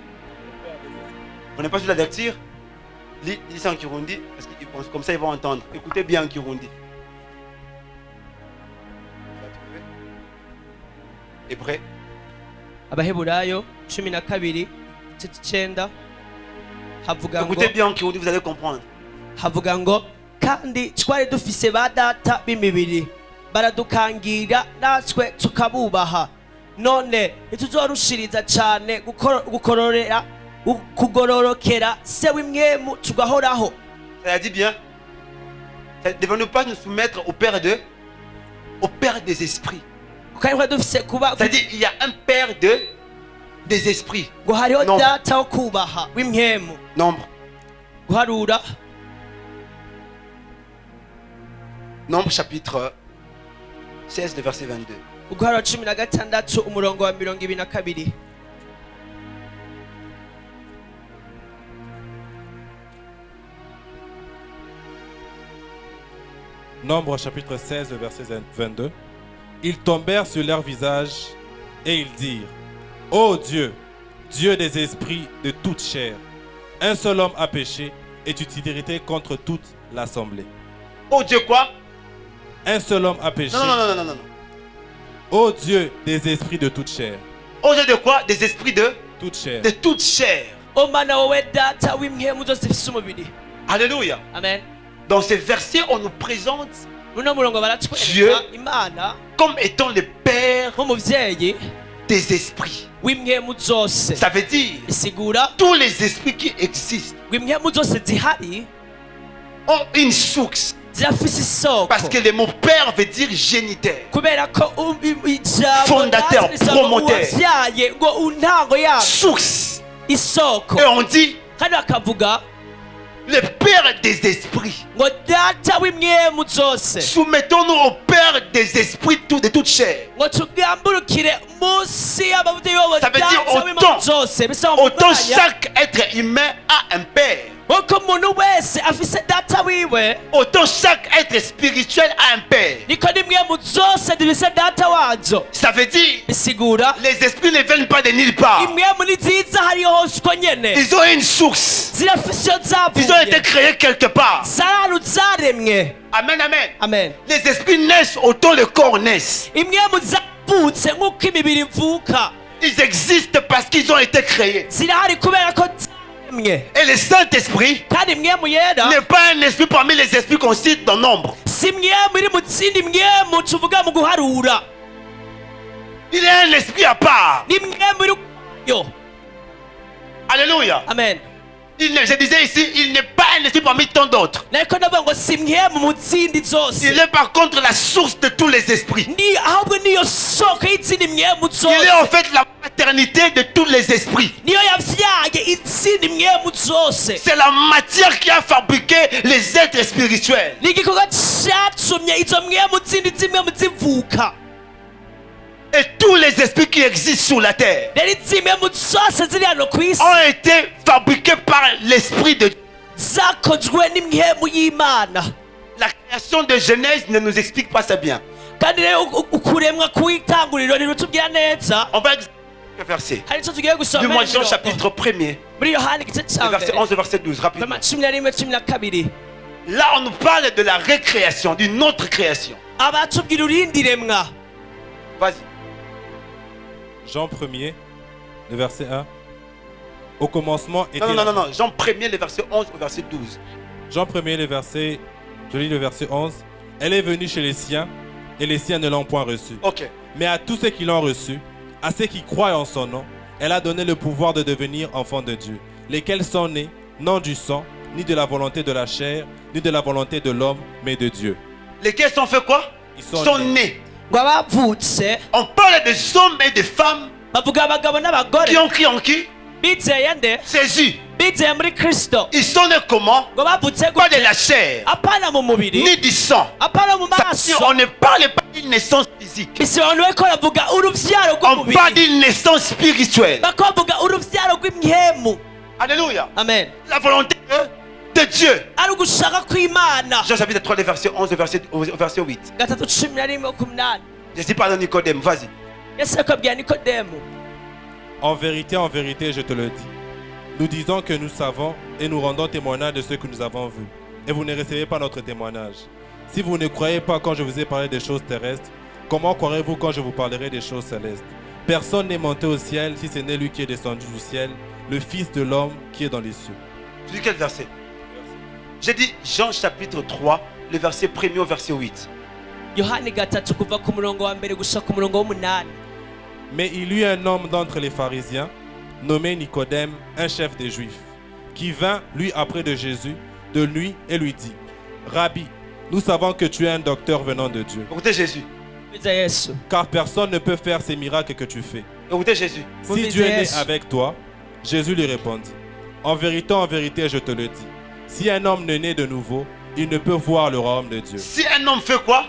On n'est pas sur l'avertir? Lis ça en Kirundi, parce que comme ça ils vont entendre. Écoutez bien en Kirundi. Hébreu. abaheburayo 12 9 havuga ngo Écoutez bien, Kirundi, vous allez comprendre. havuga ngo kandi twari dufise ba data b'imibiri baradukangira natwe tukabubaha none ntituzorushiriza cyane kugororokera se w'imwemu tugahoraho. Ça dit bien. Ne devons-nous pas nous soumettre au Père des esprits. kandi dufise kuba C'est-à-dire, il y a un Père des esprits. ngo hariho Nombre. data wo kubaha w'imwemu. Nombre. guharura Nombre chapitre 16, le verset 22. guharura 16 umurongo wa 22. Nombre chapitre 16, le verset 22. Ils tombèrent sur leur visage et ils dirent: Ô Dieu, Dieu des esprits de toute chair, un seul homme a péché et tu t'es irrité contre toute l'assemblée. Oh Dieu quoi? Un seul homme a péché. Non. Ô Dieu des esprits de toute chair. Oh Dieu de quoi? Des esprits de Toute chair. toute chair. o mana wowe data w'imwemu zose zifise umubiri. Alléluia. Amen. Dans ces versets, on nous présente muno murongo Dieu. baratwereka imana comme étant le Père nk'umuvyeyi des esprits. w'imwemu zose. Ça veut dire bisigura tous les esprits qui existent w'imwemu zose zihari ont une source. zirafise isoko. Parce que le mot Père veut dire géniteur. kubera ko ijambo Fondateur, data risaba promoteur. uwavyaye ngo untango yayo Source. isoko. Et on dit kandi bakavuga le Père des esprits. ngo data w'imwemu zose. Soumettons-nous au Père des esprits de toute chair. ngo tugamburukire munsi y'amavuta y'uwo Ça veut dire data w'imwemu zose. bisaba Autant umwanya chaque être humain a un Père. nk'uko umuntu wese afise data wiwe Autant chaque être spirituel a un Père. niko n'imwemu zose zifise data wazo. Ça veut dire bisigura les esprits ne viennent pas de nulle part. imwemu ni nziza hariyo hose uko nyene Ils ont une source. zirafise iyo Ils ont été zavuye créés quelque part. zaranu zaremwe. Amen, amen. amen. Les esprits naissent autant le corps naissent. imwemu zavutse nk'uko imibiri ivuka Ils existent parce qu'ils ont été créés. zirahari kubera ko zaremwe. Et le Saint-Esprit kandi imwemu yera n'est pas un esprit parmi les esprits qu'on cite dans nombre. si imwemu iri mu zindi mwemu tuvuga mu guharura. Il est un esprit à part. ni imwemu iri ukwayo. Alléluia. amen. Je disais ici, il n'est pas un esprit parmi tant d'autres. nariko ndavuga ngo si imwemu mu zindi zose. Il est par contre la source de tous les esprits. ni ahubwo niyo soko y'izindi mwemu Il est en zose. fait la paternité de tous les esprits. niyo yavyaye izindi mwemu zose. C'est la matière qui a fabriqué les êtres spirituels. ni igikorwa catumye izo mwemu zindi zimwemu zivuka. Et tous les esprits qui existent sur la terre rero izi mwemu zose ziri hano ku isi ont été fabriqués par l'esprit de Dieu. zakozwe n'imwemu y'imana. La création de Genèse ne nous explique pas ça bien. kandi rero ukuremwa kw'itanguriro ntirutubwira neza. On va examiner le verset. hari ico tugiye gusoma Du mois de Jean chapitre 1er, muri yohani igice ca le verset mbere 11 au verset 12, rapidement. roma 11 12. Là, on nous parle de la récréation, d'une autre création. abatubwira urindi remwa. Vas-y. Jean 1er, le verset 1. Au commencement était. Non. Jean 1er, le verset 11 au verset 12. Jean 1er, le verset. Je lis le verset 11. Elle est venue chez les siens et les siens ne l'ont point reçue. Ok. Mais à tous ceux qui l'ont reçue, à ceux qui croient en son nom, elle a donné le pouvoir de devenir enfants de Dieu, lesquels sont nés, non du sang, ni de la volonté de la chair, ni de la volonté de l'homme, mais de Dieu. Lesquels sont fait quoi? Ils sont Sont nés. nés. ngo abavutse On parle des hommes et des femmes bavuga abagabo n'abagore qui ont crié en qui? bizeye nde Jésus. bizeye muri kristo. Ils sont nés comment? ngo bavutse Pas de gute? la chair, apana mu mubiri ni du sang. apana mu Ça veut dire, maso. on ne parle pas d'une naissance physique. bisobanuye ko bavuga uruvyaro On parle rw'umubiri d'une naissance spirituelle. bakavuga uruvyaro rw'imwemu. Alléluia. amen. La volonté de Dieu. ari ugushaka kw'imana. Jean chapitre 3, le verset 11 au verset 8. 3:11 Jésus parle à Nicodème, vas-y. yesu akabwira nikodemu. En vérité, je te le dis. Nous disons que nous savons et nous rendons témoignage de ce que nous avons vu. Et vous ne recevez pas notre témoignage. Si vous ne croyez pas quand je vous ai parlé des choses terrestres, comment croirez-vous quand je vous parlerai des choses célestes? Personne n'est monté au ciel si ce n'est lui qui est descendu du ciel, le Fils de l'homme qui est dans les cieux. Tu dis quel verset? J'ai dit Jean chapitre 3, le verset 1er au verset 8. yohani gatatu kuva ku murongo wa mbere gusa ku murongo w'umunani. Mais il y eut un homme d'entre les pharisiens, nommé Nicodème, un chef des Juifs, qui vint, lui, après de Jésus, de nuit, et lui dit, Rabbi, nous savons que tu es un docteur venant de Dieu, Écoutez Jésus. Biza Yesu. car personne ne peut faire ces miracles que tu fais. Écoutez Jésus. Si Dieu est né avec toi, Jésus lui répondit, en vérité, je te le dis, si un homme n'est né de nouveau, il ne peut voir le royaume de Dieu. Si un homme fait quoi?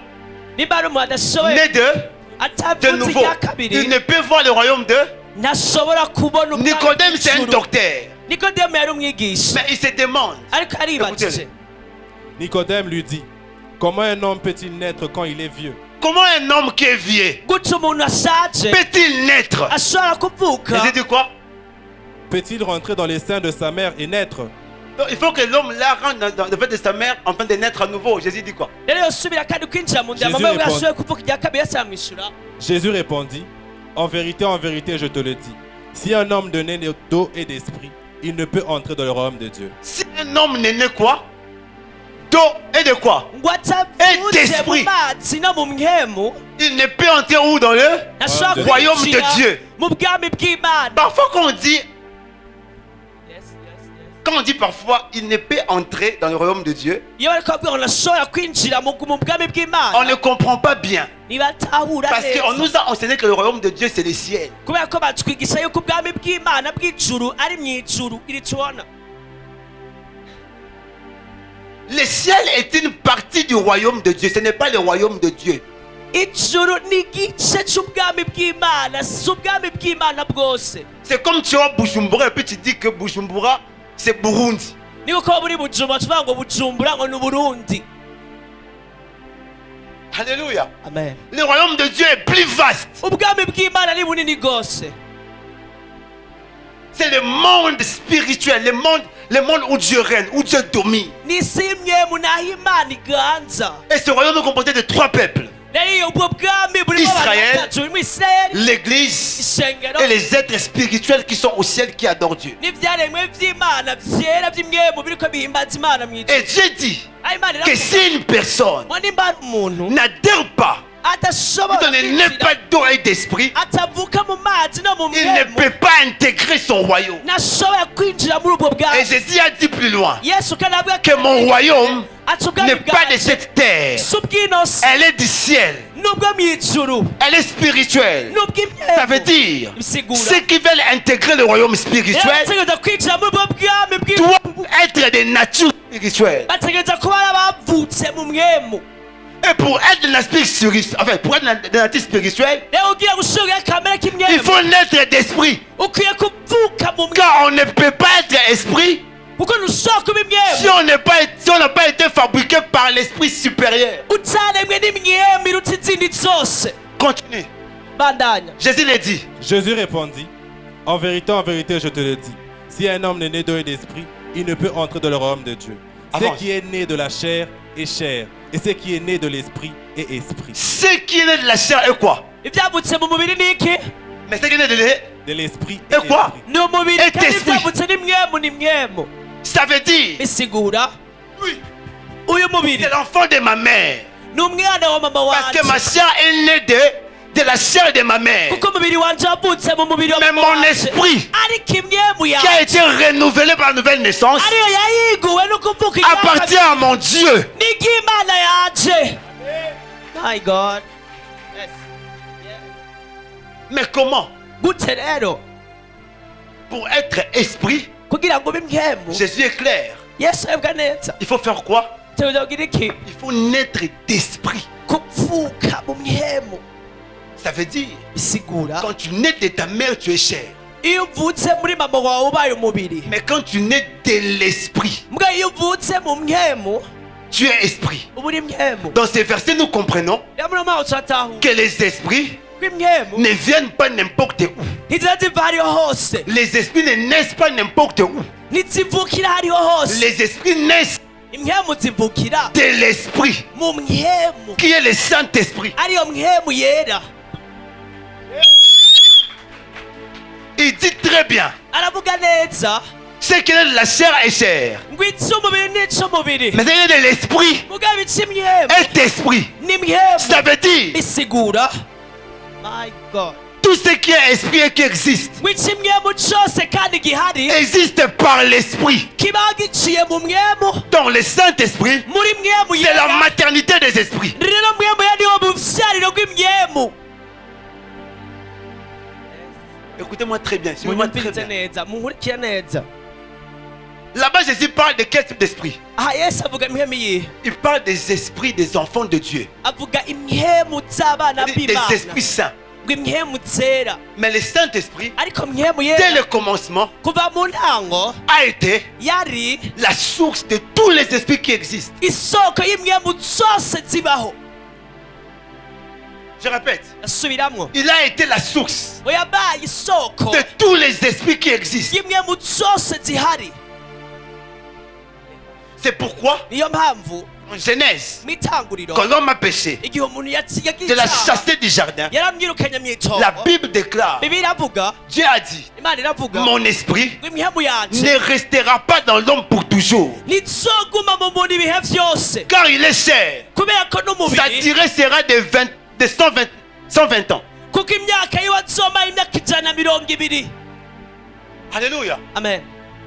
Niba ari umuntu adashoboye Né de atavutse nouveau. irya Il kabiri ne peut voir le royaume de... ntashobora kubona ubwami Nicodème, c'est un bw'ijuru. docteur. Nikodemu yari umwigisha Mais il se demande. ariko aribajije Écoutez-le. Nicodème lui dit, comment un homme peut-il naître quand il est vieux? Comment un homme qui est vieux gute umuntu ashaje peut-il naître? ashobora kuvuka Jésus dit quoi? Peut-il rentrer dans les seins de sa mère et naître? Donc, il faut que l'homme là rentre dans le ventre de sa mère en train de naître à nouveau. Jésus dit quoi? rero yosubira kandi kwinjira mu nda Jésus mama we répond. ashoboye kuvuka irya kabiri yasamwishura. Jésus répondit, en vérité, je te le dis, si un homme de né d'eau et d'esprit, il ne peut entrer dans le royaume de Dieu. Si un homme n'est né quoi? D'eau et de quoi? ngo atavutse d'esprit. mu mazi no mu mpwemu Il ne peut entrer où dans le ntashobora royaume de kwinjira Dieu. mu bwami bw'Imana. Parfois quand on dit parfois il ne peut entrer dans le royaume de Dieu, iyo bariko babwira ngo ntashobora kwinjira mu bwami on bw'Imana ne comprend pas bien. ntibatahura Parce qu'on neza nous a enseigné que le royaume de Dieu c'est le ciel. kubera ko batwigisha yuko ubwami bw'Imana bw'ijuru ari mu ijuru iri tubona. Le ciel est une partie du royaume de Dieu. Ce n'est pas le royaume de Dieu. ijuru ni igice c'ubwami bw'Imana si ubwami bw'Imana bwose. C'est comme tu vas à Bujumbura et puis tu dis que Bujumbura c'est Burundi. niko kuba buri Bujumbura tuvuga ngo Bujumbura ngo ni Uburundi. Alléluia. Amen. Le royaume de Dieu est plus vaste. ubwami bw'Imana ni bunini bwose. C'est le monde spirituel, le monde où Dieu règne, où Dieu domine. ni isi y'imwemu n'aho Imana iganza. Et ce royaume est composé de trois peuples. rero ubwo bwami burimo abantu Israël, batatu burimo Isirayeli, L'église ishengero et les êtres spirituels qui sont au ciel qui adorent Dieu. n'ivyaremwe vy'Imana vyera vy'imwemu biriko bihimbaza Imana mw'ijuru. Et Dieu dit aho Imana que iravuga si une personne ngo nimba ari umuntu n'adhère pas, adashobora il n'est kwinjira pas d'eau et d'esprit, atavuka mu mazi no mu il ne mwemu peut pas intégrer son royaume. ntashobora kwinjira muri ubwo Et bwami. Jésus a dit plus loin Yesu kandi avuga que mon royaume ati ubwami n'est pas de bwanjye cette terre, si ubw'inosi elle est du ciel, n'ubwo mw'ijuru elle est spirituelle. Ça veut n'ubw'imyemu dire, bisigura ceux qui veulent intégrer le royaume spirituel bategereza kwinjira muri ubwo bwami doivent être des natures spirituelles. bategereza kuba ari abavutse mu mwemu. Et pour être de la enfin, pour être de la nature spirituelle, rero ugiye gushira kamere il k'imwemu faut naître d'esprit. ukwiye kuvuka mu mwemu Car on ne peut pas être esprit kuko ntushobora kuba si imwemu on n'a pas été fabriqué par l'esprit supérieur. utaremwe n'imwemu iruta izindi zose. Continue. bandanya. Jésus l'a dit. Jésus répondit, en vérité, je te le dis, si un homme n'est né d'eau et d'esprit, il ne peut entrer dans le royaume de Dieu. Avance. Ce qui est né de la chair est chair, et ce qui est né de l'esprit est esprit. Ce qui est né de la chair est quoi? ivyavutse mu mubiri ni iki? Mais ce qui est né De l'esprit Et quoi? esprit. ni umubiri Et kandi esprit. ivyavutse n'imwemu ni mwemu. ça veut dire, bisigura oui, uyu mubiri c'est l'enfant de ma mère. ni umwana wa mama Parce que ma wanje chair est née de la chair de ma mère. kuko umubiri wanje wavutse mu mubiri wa Mais mama mon wanje esprit, ariko imwemu qui a yawe été renouvelé par la nouvelle naissance, ariyo yayiguwe no kuvuka appartient à mon Dieu. n'igimana yaje. My God. Yes. Mais comment? gute rero Pour être esprit, kugira ngo ube imwemu Jésus est clair. Yesu avuga neza Il faut faire quoi? tegereza kugira iki? Il faut naître d'esprit. kuvuka mu mwemu. Ça veut dire, bisigura quand tu nais de ta mère, tu es chair. iyo uvutse muri mama wawe ubaye umubiri, Mais quand tu nais de l'esprit, mbwa iyo uvutse mu mwemu tu es esprit. uba uri mwemu. Dans ces versets, nous comprenons rero muri maho turatahura que les esprits ko imwemu ne viennent pas n'importe où. ntiziba ziva hariho hose, Les esprits ne naissent pas n'importe où. ntizivukira hariho hose, Les esprits naissent impwemu zivukira de l'esprit, mu mpwemu qui est le Saint-Esprit. ariyo mpwemu yera. Il dit très bien, Aravuga neza ce qui est de la chair est chair, ngo icy'umubiri n'icy'umubiri mais il y a de l'esprit mugabo icy'imwemu est esprit. n'imwemu Ça veut dire, bisigura my God tout ce qui est esprit et qui existe, ngo icy'imwemu cyose kandi gihari existe par l'esprit. kiba giciye mu mwemu Dans le Saint-Esprit, muri mwemu c'est la yera. maternité des esprits. rero mwemu yari wo buvyariro bw'imwemu. Écoutez-moi très bien, suivez-moi très munyumvirize bien. neza munkurikire neza. Là-bas, Jésus parle de quel type d'esprit? aha yesu avuga impwemu yihe? Il parle des esprits des enfants de Dieu, avuga impwemu z'abana des b'imana esprits saints. ngo impwemu zera. Mais le Saint-Esprit, ariko mwemu dès yera le commencement, kuva mu ntango a été yari la source de tous les esprits qui existent. isoko y'imwemu zose zibaho. Je répète, asubiramwo il a été la source ngo yabaye isoko de tous les esprits qui existent. y'imwemu zose zihari. C'est pourquoi, niyo mpamvu en Genèse, mu itanguriro quand l'homme a péché, igihe umuntu yagiye de la icyaha chasser du jardin, yaramwirukanye mu la itongo. Bible déclare, bibiliya iravuga, Dieu a dit, imana iravuga mon esprit ngo imwemu yanje ne restera pas dans l'homme pour toujours, ntizoguma mu muntu ibihe vyose car il est cher. kubera ko Sa n'umubiri durée sera de 120 ans. kuko imyaka yiwe azomara imyaka 120. Alléluia. amen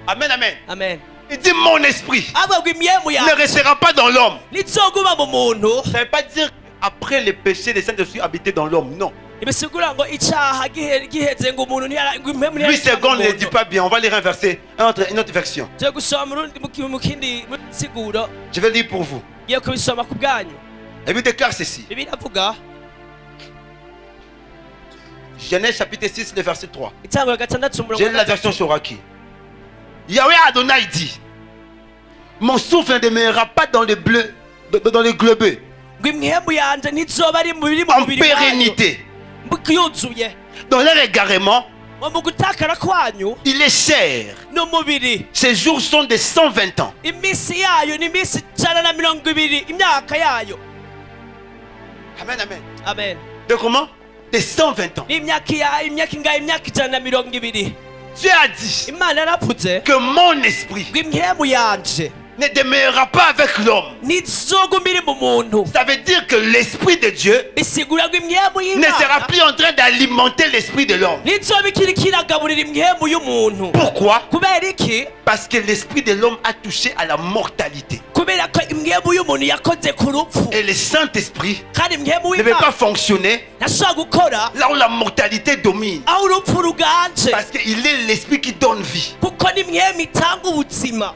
Amen, amen. amen. Il dit mon esprit avuga ngo imwemu ne yanje restera pas dans l'homme. ntizoguma mu muntu. Ça ne veut pas dire qu'après le péché, le Saint-Esprit habitait dans l'homme. Non. ibisigura ngo icyaha giheze ngo umuntu ngo impwemu 8 secondes ne le dit pas bien. On va lire un verset, une autre version. tugiye gusoma mu kindi siguro Je vais lire pour vous. ngiye kubisoma ku bwanyu. Et puis déclare ceci. bibiliya iravuga Genèse chapitre 6, le verset 3. itangura 6 J'ai la version Shoraki. Yahweh Adonai dit, mon souffle ne demeurera pas dans le bleu, dans le globeux, ngo imwemu yanje ntizoba ari mu biri mu en mubiri wanyu pérennité. yuzuye. Dans leur égarement, mu gutakara kwanyu il est cher. n'umubiri. Ses jours sont de 120 ans. iminsi yayo ni iminsi 120 imyaka yayo. Amen, amen. amen. De comment? De 120 ans. imyaka ingahe? imyaka 120. Dieu a dit imana yaravuze que mon esprit ngo imwemu yanje ne demeurera pas avec l'homme. ntizoguma iri mu muntu. Ça veut dire que l'esprit de Dieu bisigura ngo imwemu ne sera y'imana plus en train d'alimenter l'esprit de l'homme. ntizoba ikiri kiragaburira imwemu y'umuntu. Pourquoi? kubera iki? Parce que l'esprit de l'homme a touché à la mortalité. kubera ko imwemu y'umuntu yakoze ku rupfu Et le Saint-Esprit kandi imwemu ne peut pas w'imana fonctionner ntashobora gukora là où la mortalité domine. aho urupfu ruganje Parce qu'il est l'esprit qui donne vie. kuko ni imwemu itanga ubuzima.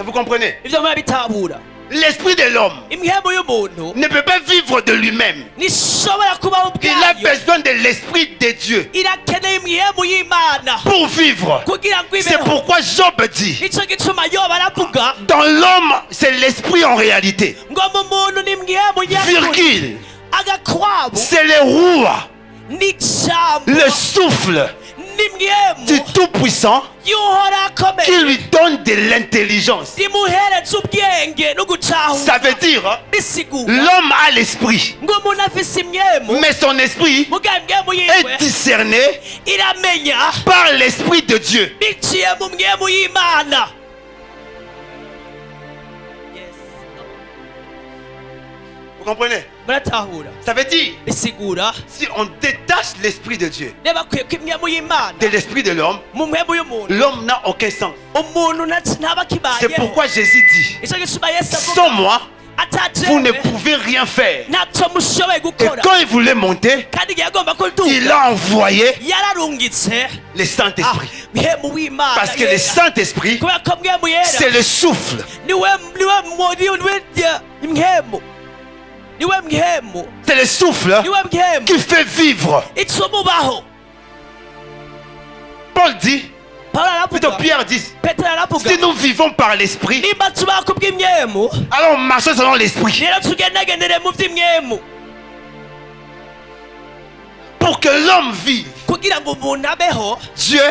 Vous comprenez? ibyo murabitahura. L'esprit de l'homme imwemu y'umuntu ne peut pas vivre de lui-même. ntishobora kubaho Il a ubwayo. besoin de l'esprit de Dieu irakeneye imwemu y'imana pour vivre. kugira ngo C'est ibeho. pourquoi Job dit, nicyo gituma yoba aravuga dans l'homme, c'est l'esprit en réalité. ngo mu muntu ni imwemu nyakuri. Virgule, agakwabu c'est le roi, n'ijambo le souffle n'imwemu du Tout-Puissant y'uhora qui akomeye lui donne de l'intelligence. rimuhereza ubwenge no gutahura. Ça veut dire, hein, bisigura l'homme a l'esprit, ngo umuntu afise imwemu mais son esprit muga imwemu est yiwe discerné iramenya par l'esprit de Dieu. biciye mu mwemu y'imana. Vous comprenez? muratahura. Ça veut dire, bisigura si on détache l'esprit de Dieu reba kwiye ko imwemu y'imana de l'esprit de l'homme, mu mwemu y'umuntu l'homme n'a aucun sens. umuntu ntaba C'est kibayeho. pourquoi Jésus dit, nicyo gituma yesu sans avuga moi, vous ne atajewe pouvez rien faire. ntacyo mushoboye Et gukora. quand il voulait monter, kandi igihe agomba il kuduga a envoyé yararungitse le Saint-Esprit. mwemu w'imana Parce que le yera. Saint-Esprit, kubera ko mwemu yera c'est le souffle. niwe mwemu C'est le souffle niwe mwemu qui fait vivre. itumubaho. Paul dit, pawulo plutôt aravuga Pierre dit, petero aravuga si nous vivons par l'Esprit, nimba tubaho ku bw'imwemu alors marchons selon l'Esprit. rero tugendagendere mu by'imwemu Pour que l'homme vive, kugira ngo umuntu abeho. Dieu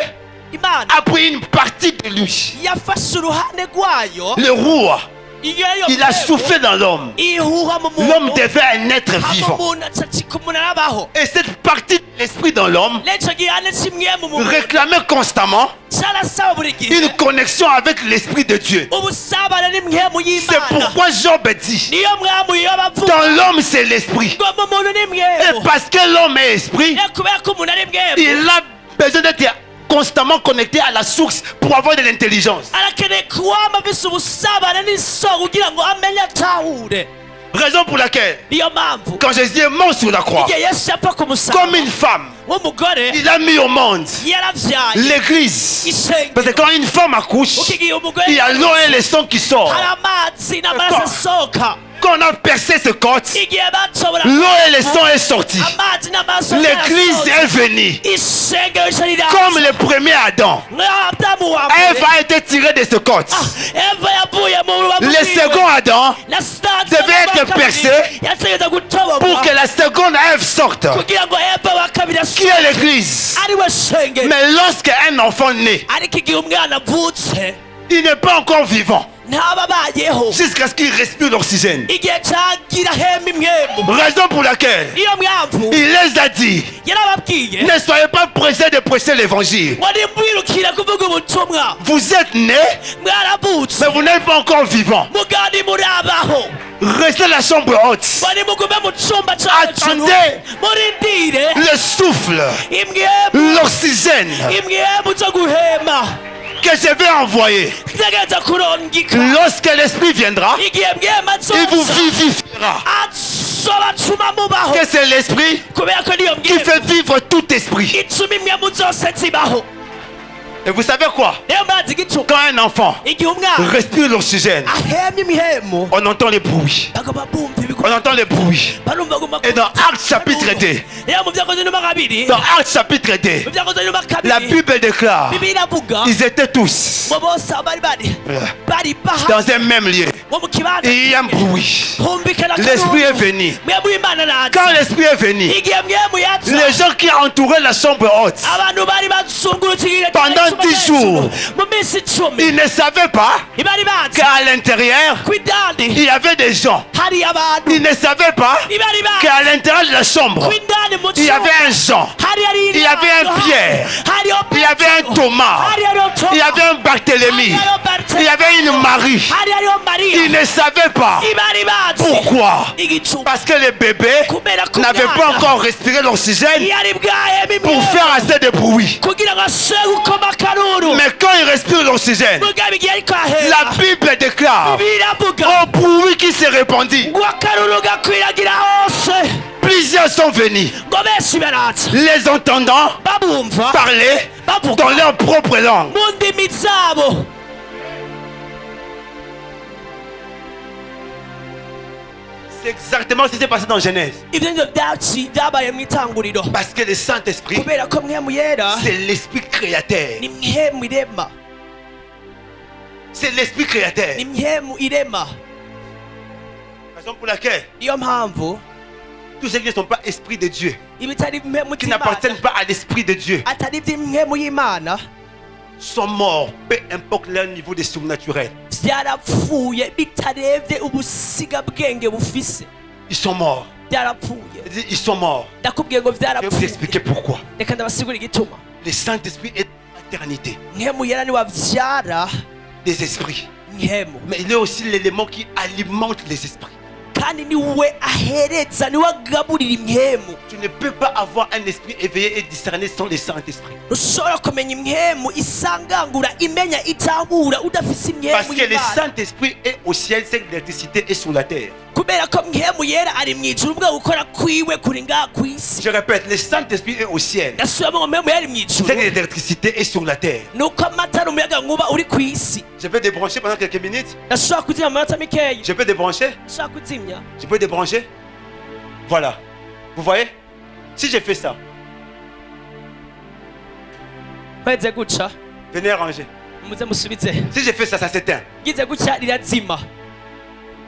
imana a pris une partie de lui. yafashe uruhande rwayo Le roi, iyo il a soufflé dans l'homme. ihuha mu L'homme muntu devait un être vivant. umuntu acacika umuntu arabaho Et cette partie de l'esprit dans l'homme leco gihande kimwe mu muntu réclamait constamment carasaba buri gihe une connexion avec l'esprit de Dieu. ubusabane n'imwemu C'est y'imana pourquoi Job dit, niyo mwami iyo bavuga dans l'homme c'est l'esprit. ngo mu muntu Et n'imwemu parce que l'homme est esprit, kubera ko umuntu ari mwemu il a besoin d'être constamment connecté à la source pour avoir de l'intelligence. arakeneye kuwama afise ubusabane n'isoko kugira ngo amenye atahure Raison pour laquelle, niyo mpamvu quand Jésus est mort sur la croix, igihe yesu yapfa ku musaraba comme une femme, w'umugore il a mis au monde yaravyaye l'église. isengero Parce que quand une femme accouche, kuko igihe umugore il y a l'eau et le sang qui sortent. hari amazi n'amaraso asohoka Quand on a percé ce côte, igihe batobora l'eau et le sang est sorti. amazi n'amaraso L'église est venue. isengero rica riraza Comme le premier Adam. adamu wa Ève mbere a été tirée de ce côte. eva yavuye mu rubavu Le second Adam devait être percé yategeza gutoborwa pour que la seconde Ève sorte. kugira ngo eva wa kabiri Qui est l'église? ari we shengero Mais lorsqu'un enfant naît, ariko igihe umwana avutse il n'est pas encore vivant ntababayeho jusqu'à ce qu'il respire l'oxygène. igihe cagira hema imwemu Raison pour laquelle niyo mpamvu il les a dit, yarababwiye ne soyez pas pressés de prêcher l'évangile. ngo nimwirukire kuvuga ubutumwa Vous êtes nés, mwaravutse mais vous n'êtes pas encore vivant. mugani murabaho Restez à la chambre haute. ngo nimugume mu cumba ca hejuru Attendez murindire le souffle, imwemu l'oxygène imwemu zo guhema que je vais envoyer. ntegereza kurongika Lorsque l'esprit viendra, igihe mwema il vous azoza vivifiera. azobacuma mubaho Que c'est l'esprit kubera ko niyo qui fait mwemu vivre tout esprit. ituma imwemu zose zibaho Et vous savez quoi? niyo mbazi igituma Quand un enfant igihe umwana respire l'oxygène, ahemye imihemu on entend les bruits. bagomba bumva On ibikorwa entend les bruits. barumva guma Et dans Actes chapitre 2, rero mu byakoze nyuma kabiri dans Actes chapitre 2, mu byakoze nyuma la kabiri Bible déclare, bibiliya iravuga ils étaient tous ngo bose bari bari baha dans un même lieu. ngo mu kibanza Et il y a un bruit. humvikana L'esprit est venu. mwebwe imana naza Quand l'esprit est venu, igihe mwemu yaza les gens qui entouraient la chambre haute, abantu bari bazungurukiriye Pendant 10 jours. mu minsi icumi ils ne savaient pas ibari bazi qu'à l'intérieur, ku idani il y avait des gens. hari abantu Ils ne savaient pas ibari bazi qu'à l'intérieur de la chambre, ku idani mu il y avait un Jean, hari hari il y avait un Pierre, il y avait un Thomas, hari hariho Toma il y avait un Barthélemy, hari hariho Barthélemy, il y avait une Marie. hari hariho Mariya Ils ne savaient pas. ibari bazi Pourquoi? igicuma Parce que les bébés kubera ko n'avaient pas encore respiré l'oxygène yari bwahema pour imyenda faire assez de bruit. kugira ngo ashobore gukoma akaruru Mais quand ils respirent l'oxygène, mugabe igihe ariko ahera la Bible déclare bibiliya iravuga au bruit qui se répandit, ngo akaruru gakwiragira hose plusieurs sont venus, ngo benshi baraza les entendant babumva parler bavuga dans leur propre langue. mu ndimi zabo C'est exactement ce qui s'est passé dans Genèse. ibyo nibyo byabaye mu itanguriro Parce que le Saint-Esprit, kubera ko mwemu yera c'est l'Esprit créateur. ni mwemu irema C'est l'Esprit créateur. ni mwemu irema Raison pour laquelle niyo mpamvu tous ceux qui ne sont pas esprit de Dieu, ibitari mwemu qui y'Imana n'appartiennent pas à l'Esprit de Dieu, atari iby'imwemu y'Imana sont morts, peu importe leur niveau de surnaturel. byarapfuye bitarebye ubusigabwenge bufise Ils sont morts. byarapfuye C'est-à-dire, ils sont morts. ndakubwiye ngo Je vais vous byarapfuye expliquer pourquoi. reka ndabasigura igituma Le Saint-Esprit est l'éternité mwemu yera niwe avyara des esprits. mwemu Mais il est aussi l'élément qui alimente les esprits. kandi niwe ahereza niwe agaburira imwemu Tu ne peux pas avoir un esprit éveillé et discerné sans le Saint-Esprit. ushobora kumenya imwemu isangangura imenya itahura udafise Parce imwemu que le y'Imana Saint-Esprit est au ciel, c'est que l'électricité est sur la terre. kubera ko mwemu yera ari mu ijuru ubwo gukora kwiwe kuri ngaha ku isi Je répète, le Saint-Esprit est au ciel, ndasubiramo ngo mwemu yera ari mu ijuru c'est que l'électricité est sur la terre. nuko amatara umuyaga nkuba uri ku isi Je peux débrancher pendant quelques minutes. ndashobora kuzimya amanota mikeya Je peux débrancher. ndashobora kuzimya Je peux débrancher. Voilà. Vous voyez? Si je fais ça, kweze guca venez ranger. muze musubize Si je fais ça, ça s'éteint. ngize guca rirazima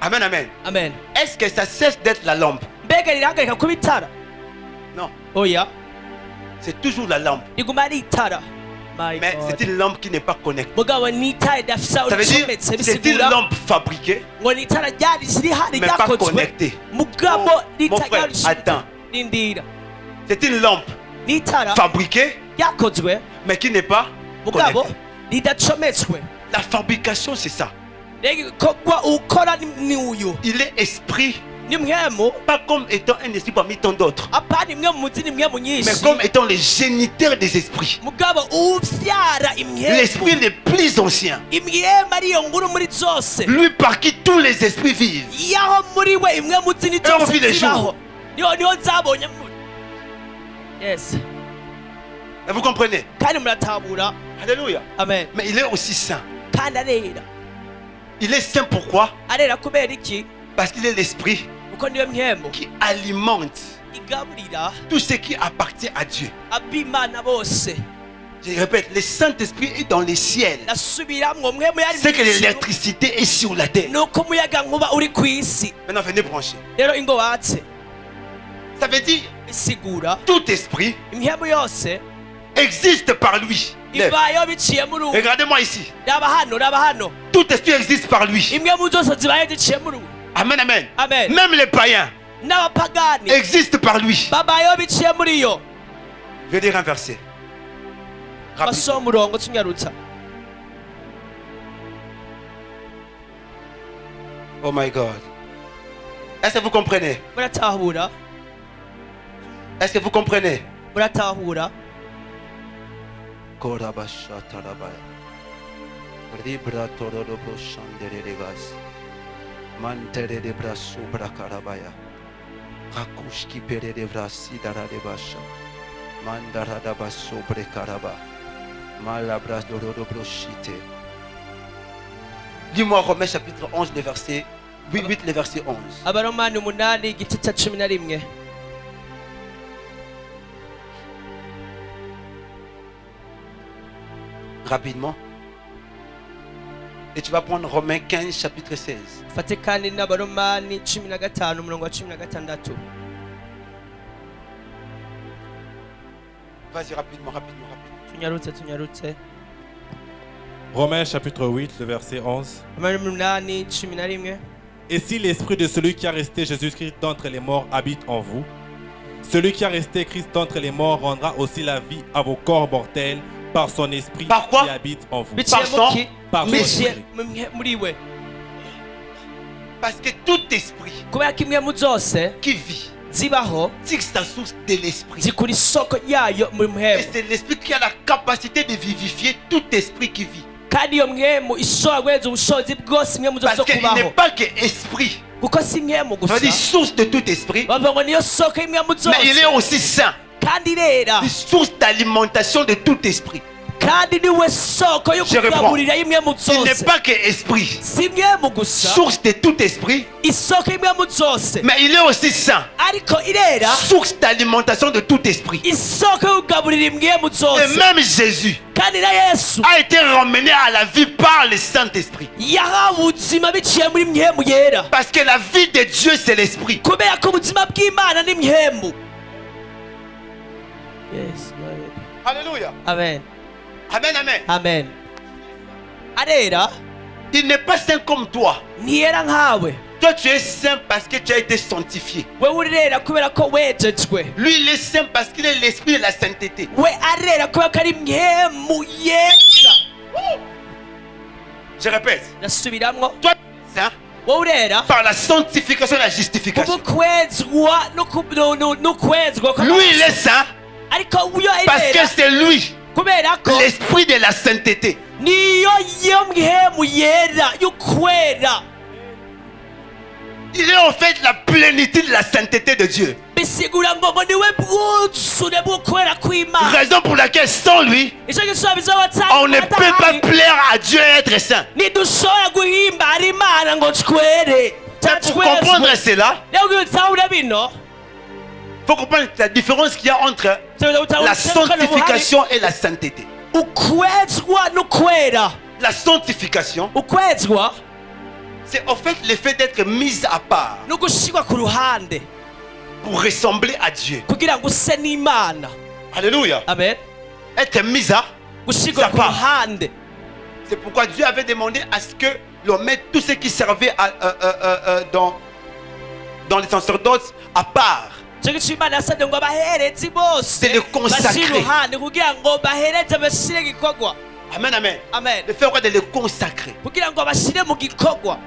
Amen, amen. amen Est-ce que ça cesse d'être la lampe? mbega rirahagarika kuba itara Non. oya C'est toujours la lampe. riguma ari itara My Mais God. c'est une lampe qui n'est pas connectée. mugabo ni itara ridafise aho Ça veut dire ricometse c'est une bisigura lampe fabriquée, ngo ni itara ryari riri hari mais pas ryakozwe connectée. mugabo Mon frère, attends. rindira C'est une lampe ni itara fabriquée, ryakozwe mais qui n'est pas mugabo connectée. ridacometswe La fabrication, c'est ça. rero igikorwa ukora ni uyu Il est esprit, ni mwemu pas comme étant un esprit parmi tant d'autres, apana imwe mu zindi mwemu mais nyinshi comme étant les géniteurs des esprits. mugabo uvyara L'esprit imwemu le plus ancien. imwemu ariyo nkuru muri zose Lui par qui tous les esprits vivent. yaho muri we imwemu zindi Et on zose vit les zibaho niho zabonye yes Et vous comprenez? kandi muratabura Alléluia. amen Mais il est aussi saint. kandi arera Il est saint pourquoi? arera kubera iki Parce qu'il est l'esprit kuko niyo mwemu qui alimente igaburira tout ce qui appartient à Dieu. abimana bose Je répète, le Saint-Esprit est dans les ciels. nasubiramwo mwemu yari C'est que mw'ijuru, l'électricité est sur la terre. nuko umuyaga nkuba uri ku isi Maintenant, venez brancher. rero ingo watse Ça veut dire, bisigura tout esprit imwemu yose existe par lui. Lève. ibayeho biciye muri ubu Regardez-moi ici. raba hano Tout esprit existe par lui. imwemu zose zibayeho ziciye muri ubu Amen, amen. amen Même les païens n'abapagani existent par lui. babayeho biciye muri yo Je vais dire un verset. Rapide. basoma umurongo tunyarutsa Oh my God. Est-ce que vous comprenez? muratahura Est-ce que vous comprenez? muratahura Korabashatarabaya. Ribra tororobo shandereregas. Mantere de brasu brakarabaya. Rakushki pere de brasi dararebasha. Mandarada baso brekaraba. Malabras dororobo shite. Dis-moi Romains chapitre 11, le verset 8, le verset 11. abaromani 8 igice cya 11 Rapidement. Et tu vas prendre Romains 15, chapitre 16. fate kandi n'abaromani 15 umurongo wa 16 Vas-y, rapidement. tunyarutse Romains chapitre 8, le verset 11. abaromani 8 11 Et si l'esprit de celui qui a resté Jésus-Christ d'entre les morts habite en vous, celui qui a resté Christ d'entre les morts rendra aussi la vie à vos corps mortels par son esprit Par quoi? qui habite en vous. biciye Par muki Par son biciye esprit. muri we Parce que tout esprit kubera ko imwemu zose qui vit zibaho tire sa source de l'esprit. zikura isoko yayo mu Et mwemu c'est l'esprit qui a la capacité de vivifier tout esprit qui vit. kandi iyo mwemu ishobora guheza ubushobozi bwose imwemu zose Parce zo qu'il kubaho n'est pas que esprit. kuko si imwemu Ça veut dire gusa source de tout esprit. bavuga ngo niyo soko y'imwemu Mais il est zose aussi saint. kandi irera Une source d'alimentation de tout esprit. kandi niwe soko yo Je reprends. kugaburira y'imwemu Il n'est zose pas que esprit. si imwemu gusa Source de tout esprit. isoko y'imwemu zose Mais il est aussi saint. ariko irera Source d'alimentation de tout esprit. isoko yo kugaburira imwemu Et zose même Jésus kandi na yesu a été ramené à la vie par le Saint-Esprit. yahawe ubuzima biciye muri mwemu yera Parce que la vie de Dieu, c'est l'esprit. kubera ko ubuzima bw'imana ni mwemu yes Lord. Alléluia. amen Amen, amen. amen arera Il n'est pas saint comme toi. ntiyera nkawe Toi, tu es saint parce que tu as été sanctifié. wewe urera kubera ko wejejwe Lui, il est saint parce qu'il est l'esprit de la sainteté. we arera kubera ko ari mwemu yeza Je répète. ndasubiramwo Toi, tu es saint wowe urera par la sanctification et la justification. ubukwezwa n'ukwezwa Lui, il est saint ariko uyo parce que arera c'est lui, kubera ko l'esprit de la sainteté. niyo yo mwemu yera y'ukwera Il est en fait la plénitude de la sainteté de Dieu. bisigura ngo niwe bwuzure bw'ukwera kw'imana Raison pour laquelle sans lui, icyo gisubizo on ne peut pas plaire à Dieu et être saint. ntidushobora guhimbara imana ngo twere Mais pour comprendre cela, rero kugira utahure bino il faut comprendre la différence qu'il y a entre la sanctification et la sainteté. ukwezwa n'ukwera La sanctification, ukwezwa c'est en fait le fait d'être mis à part no gushirwa ku ruhande pour ressembler à Dieu. kugira ngo use n'imana Alléluia. amen Être mis à gusigura sa ku part. ruhande. C'est pourquoi Dieu avait demandé à ce que l'on mette tous ceux qui servaient dans les sacerdoces à part. Cyo gituma Imana yasabye ngo abaherezi bose C'est le consacrer. bashyire iruhande kugira ngo bahereze bashyire igikorwa. Amen, amen. Amen. De faire quoi? De les consacrer. Kugira ngo bashyire mu gikorwa.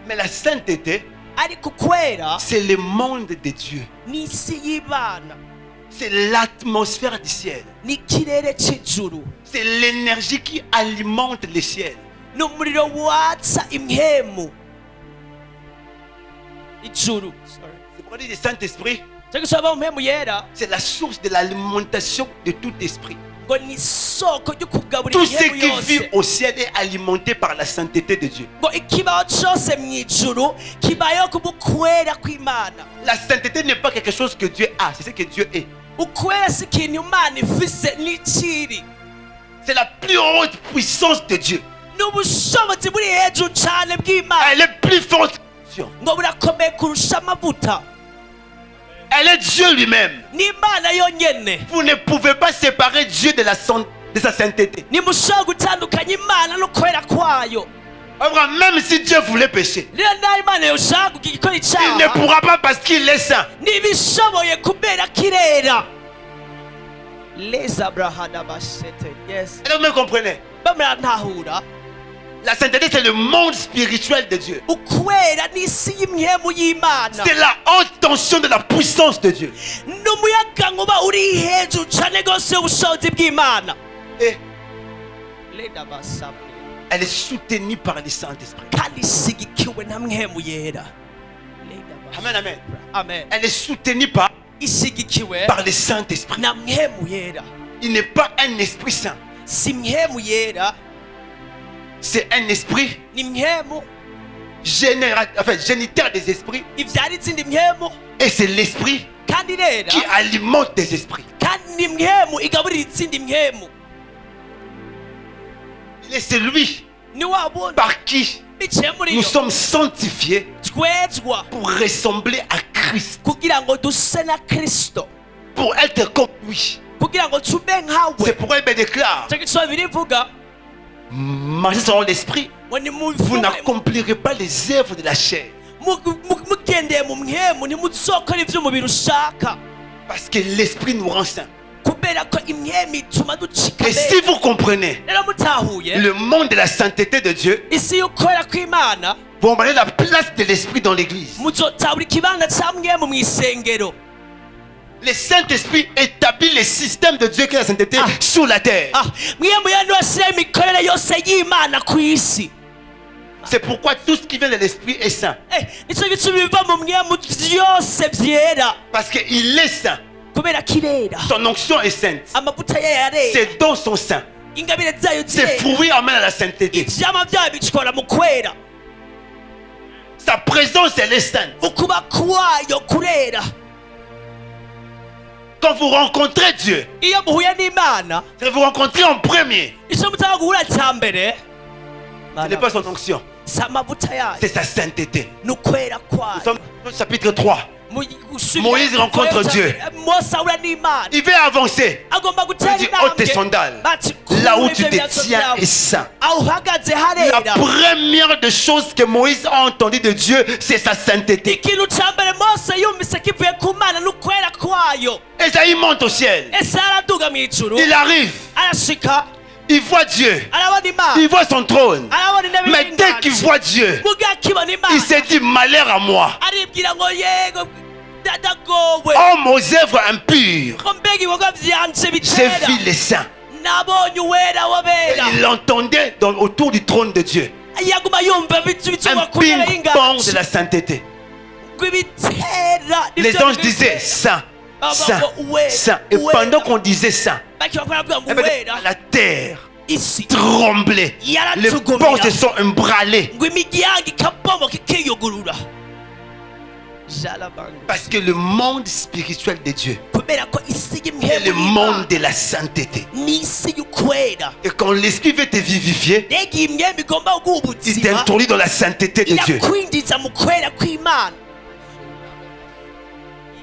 Mais la sainteté, Ariko kwera c'est le monde de Dieu. ni isi y'Imana, C'est l'atmosphère du ciel. ni ikirere cy'ijuru, C'est l'énergie qui alimente le ciel. ni umuriro watsa impemu ijuru. C'est pourquoi on dit le Saint-Esprit, Cyo gituma impemu yera c'est la source de l'alimentation de tout esprit. ngo ni isoko ryo kugaburira Tout ce impemu qui vit yose. au ciel est alimenté par la sainteté de Dieu. Ngo ikibaho cyose mu ijuru kibayeho kubukwera kw'Imana. La sainteté n'est pas quelque chose que Dieu a, c'est ce que Dieu est. Ukwera si ikintu Imana ifise n'ikiri. C'est la plus haute puissance de Dieu. Ni ubushobozi buri hejuru cyane bw'Imana. Elle est plus forte. Ngo burakomeye kurusha amavuta. Elle est Dieu lui-même. Ni Imana yonyene. Vous ne pouvez pas séparer Dieu de sa sainteté. Ntimushobora gutandukanya Imana no kwera kwayo. Abraham, même si Dieu voulait pécher, Rero naho Imana yoshaka kugira igikora il ne icyaha, pourra pas parce qu'il est saint. ntibishoboye kubera kirera. Les Abraham bashete. Yes. Est-ce que vous me comprenez? Bamurantahura. La sainteté, c'est le monde spirituel de Dieu. Ukwera ni isi y'imyemu y'Imana. C'est la haute tension de la puissance de Dieu. N'umuyagankuba uri hejuru cyane rwose y'ubushobozi bw'Imana. Et Leda basabwe. elle est soutenue par le Saint-Esprit. Kandi isigikiwe na mwemu yera. Leda basabwe. Amen, amen. Amen. Elle est soutenue par Isigikiwe le Saint-Esprit. na mwemu yera. Il n'est pas un esprit saint. Si mwemu yera, C'est un esprit ni mwemu géniteur des esprits. ivyara izindi mwemu, Et c'est l'esprit kandi rera qui alimente des esprits. kandi ni mwemu igaburira izindi mwemu. Il est celui Ni wa bundi par qui biciye muri nous yo sommes sanctifiés twezwa pour ressembler à Christ. kugira ngo duse na Kristo, Pour être comme lui. kugira ngo tube C'est nkawe. pourquoi il me déclare, Cyo gituma birivuga marchez selon l'esprit, ngo ni vous n'accomplirez pas les œuvres de la chair. mugendeye mu mwemu ntimuzokora ivy'umubiri ushaka, Parce que l'esprit nous rend saints. kubera ko imwemu ituma ducika Et si neza. vous comprenez Rero mutahuye le monde de la sainteté de Dieu, isi y'ukwera kw'Imana, vous remarquez la place de l'esprit dans l'église. muzotahura ikibanza ca mwemu mw'isengero. Le Saint-Esprit établit le système de Dieu qui est la sainteté Ah. sur la terre. Mwemu yanu washyiraho imikorere yose y'Imana ku isi. C'est pourquoi tout ce qui vient de l'esprit est saint. Nicyo gituma ibiva mu mwemu byose byera, Parce qu'il est saint. kubera kirera. Son onction est sainte. Amavuta ye yarera, Ses dons sont saints. ingabire zayo Ses zirera, fruits amènent à la sainteté. ivyama vyayo bicikora mu kwera, Sa présence, elle est sainte. ukuba kwayo kurera. Quand vous rencontrez Dieu, Iyo muhuye n'Imana, c'est vous rencontrez en premier. ico mutanga guhura ca mbere Ce n'est pas son onction, si amavuta yayo, c'est sa sainteté. ni ukwera Nous kwayo. sommes au chapitre 3. Moïse rencontre Dieu. Mose ahura n'Imana, Il veut avancer. agomba Il gutera dit, ôte tes intambwe, sandales. bati Là où kura tu ivyo te biratso tiens vyawe. est saint. aho uhagaze La harera. première des choses que Moïse a entendu de Dieu, c'est sa sainteté. Ikintu ca mbere Mose yumvise kivuye ku Mana ni ukwera kwayo. Esaïe monte au ciel. Ese araduga mw'ijuru, Il arrive. arashika, Il voit Dieu. arabona Imana, Il voit son trône. arabona intebe Mais dès qu'il y'inganji. voit Dieu, Muga akibona il Imana, s'est dit malheur à moi. aribwira ngo yego dadagowe, Homme aux œuvres impures. ngo mbega ibikorwa vyanje J'ai bitera, vu les saints. nabonye uwera wabera. Il l'entendait autour du trône de Dieu. Yaguma yumva bituma Un ku ntebe ping-pong de y'inganji, la sainteté. ngo ibitera Les nivyo anges disaient saint, saint, saint. Et uwera. pendant qu'on disait saint, Bakibakora baravuga ngo eh ben, uwera, la terre isi tremblait. Les yaratugumira, portes se sont embranlées. ngo imiryango ikabomoka ikiyugurura. Jalabanga. Parce que le monde spirituel de Dieu Kubera ko isi est y'imhemu le monde y'Imana de la sainteté. ni isi y'ukwera. Et quand l'esprit veut te vivifier, Rega iyi myembe igomba guha il ubuzima, t'introduit dans la sainteté de Dieu. irakwinjiza mu kwera kw'Imana.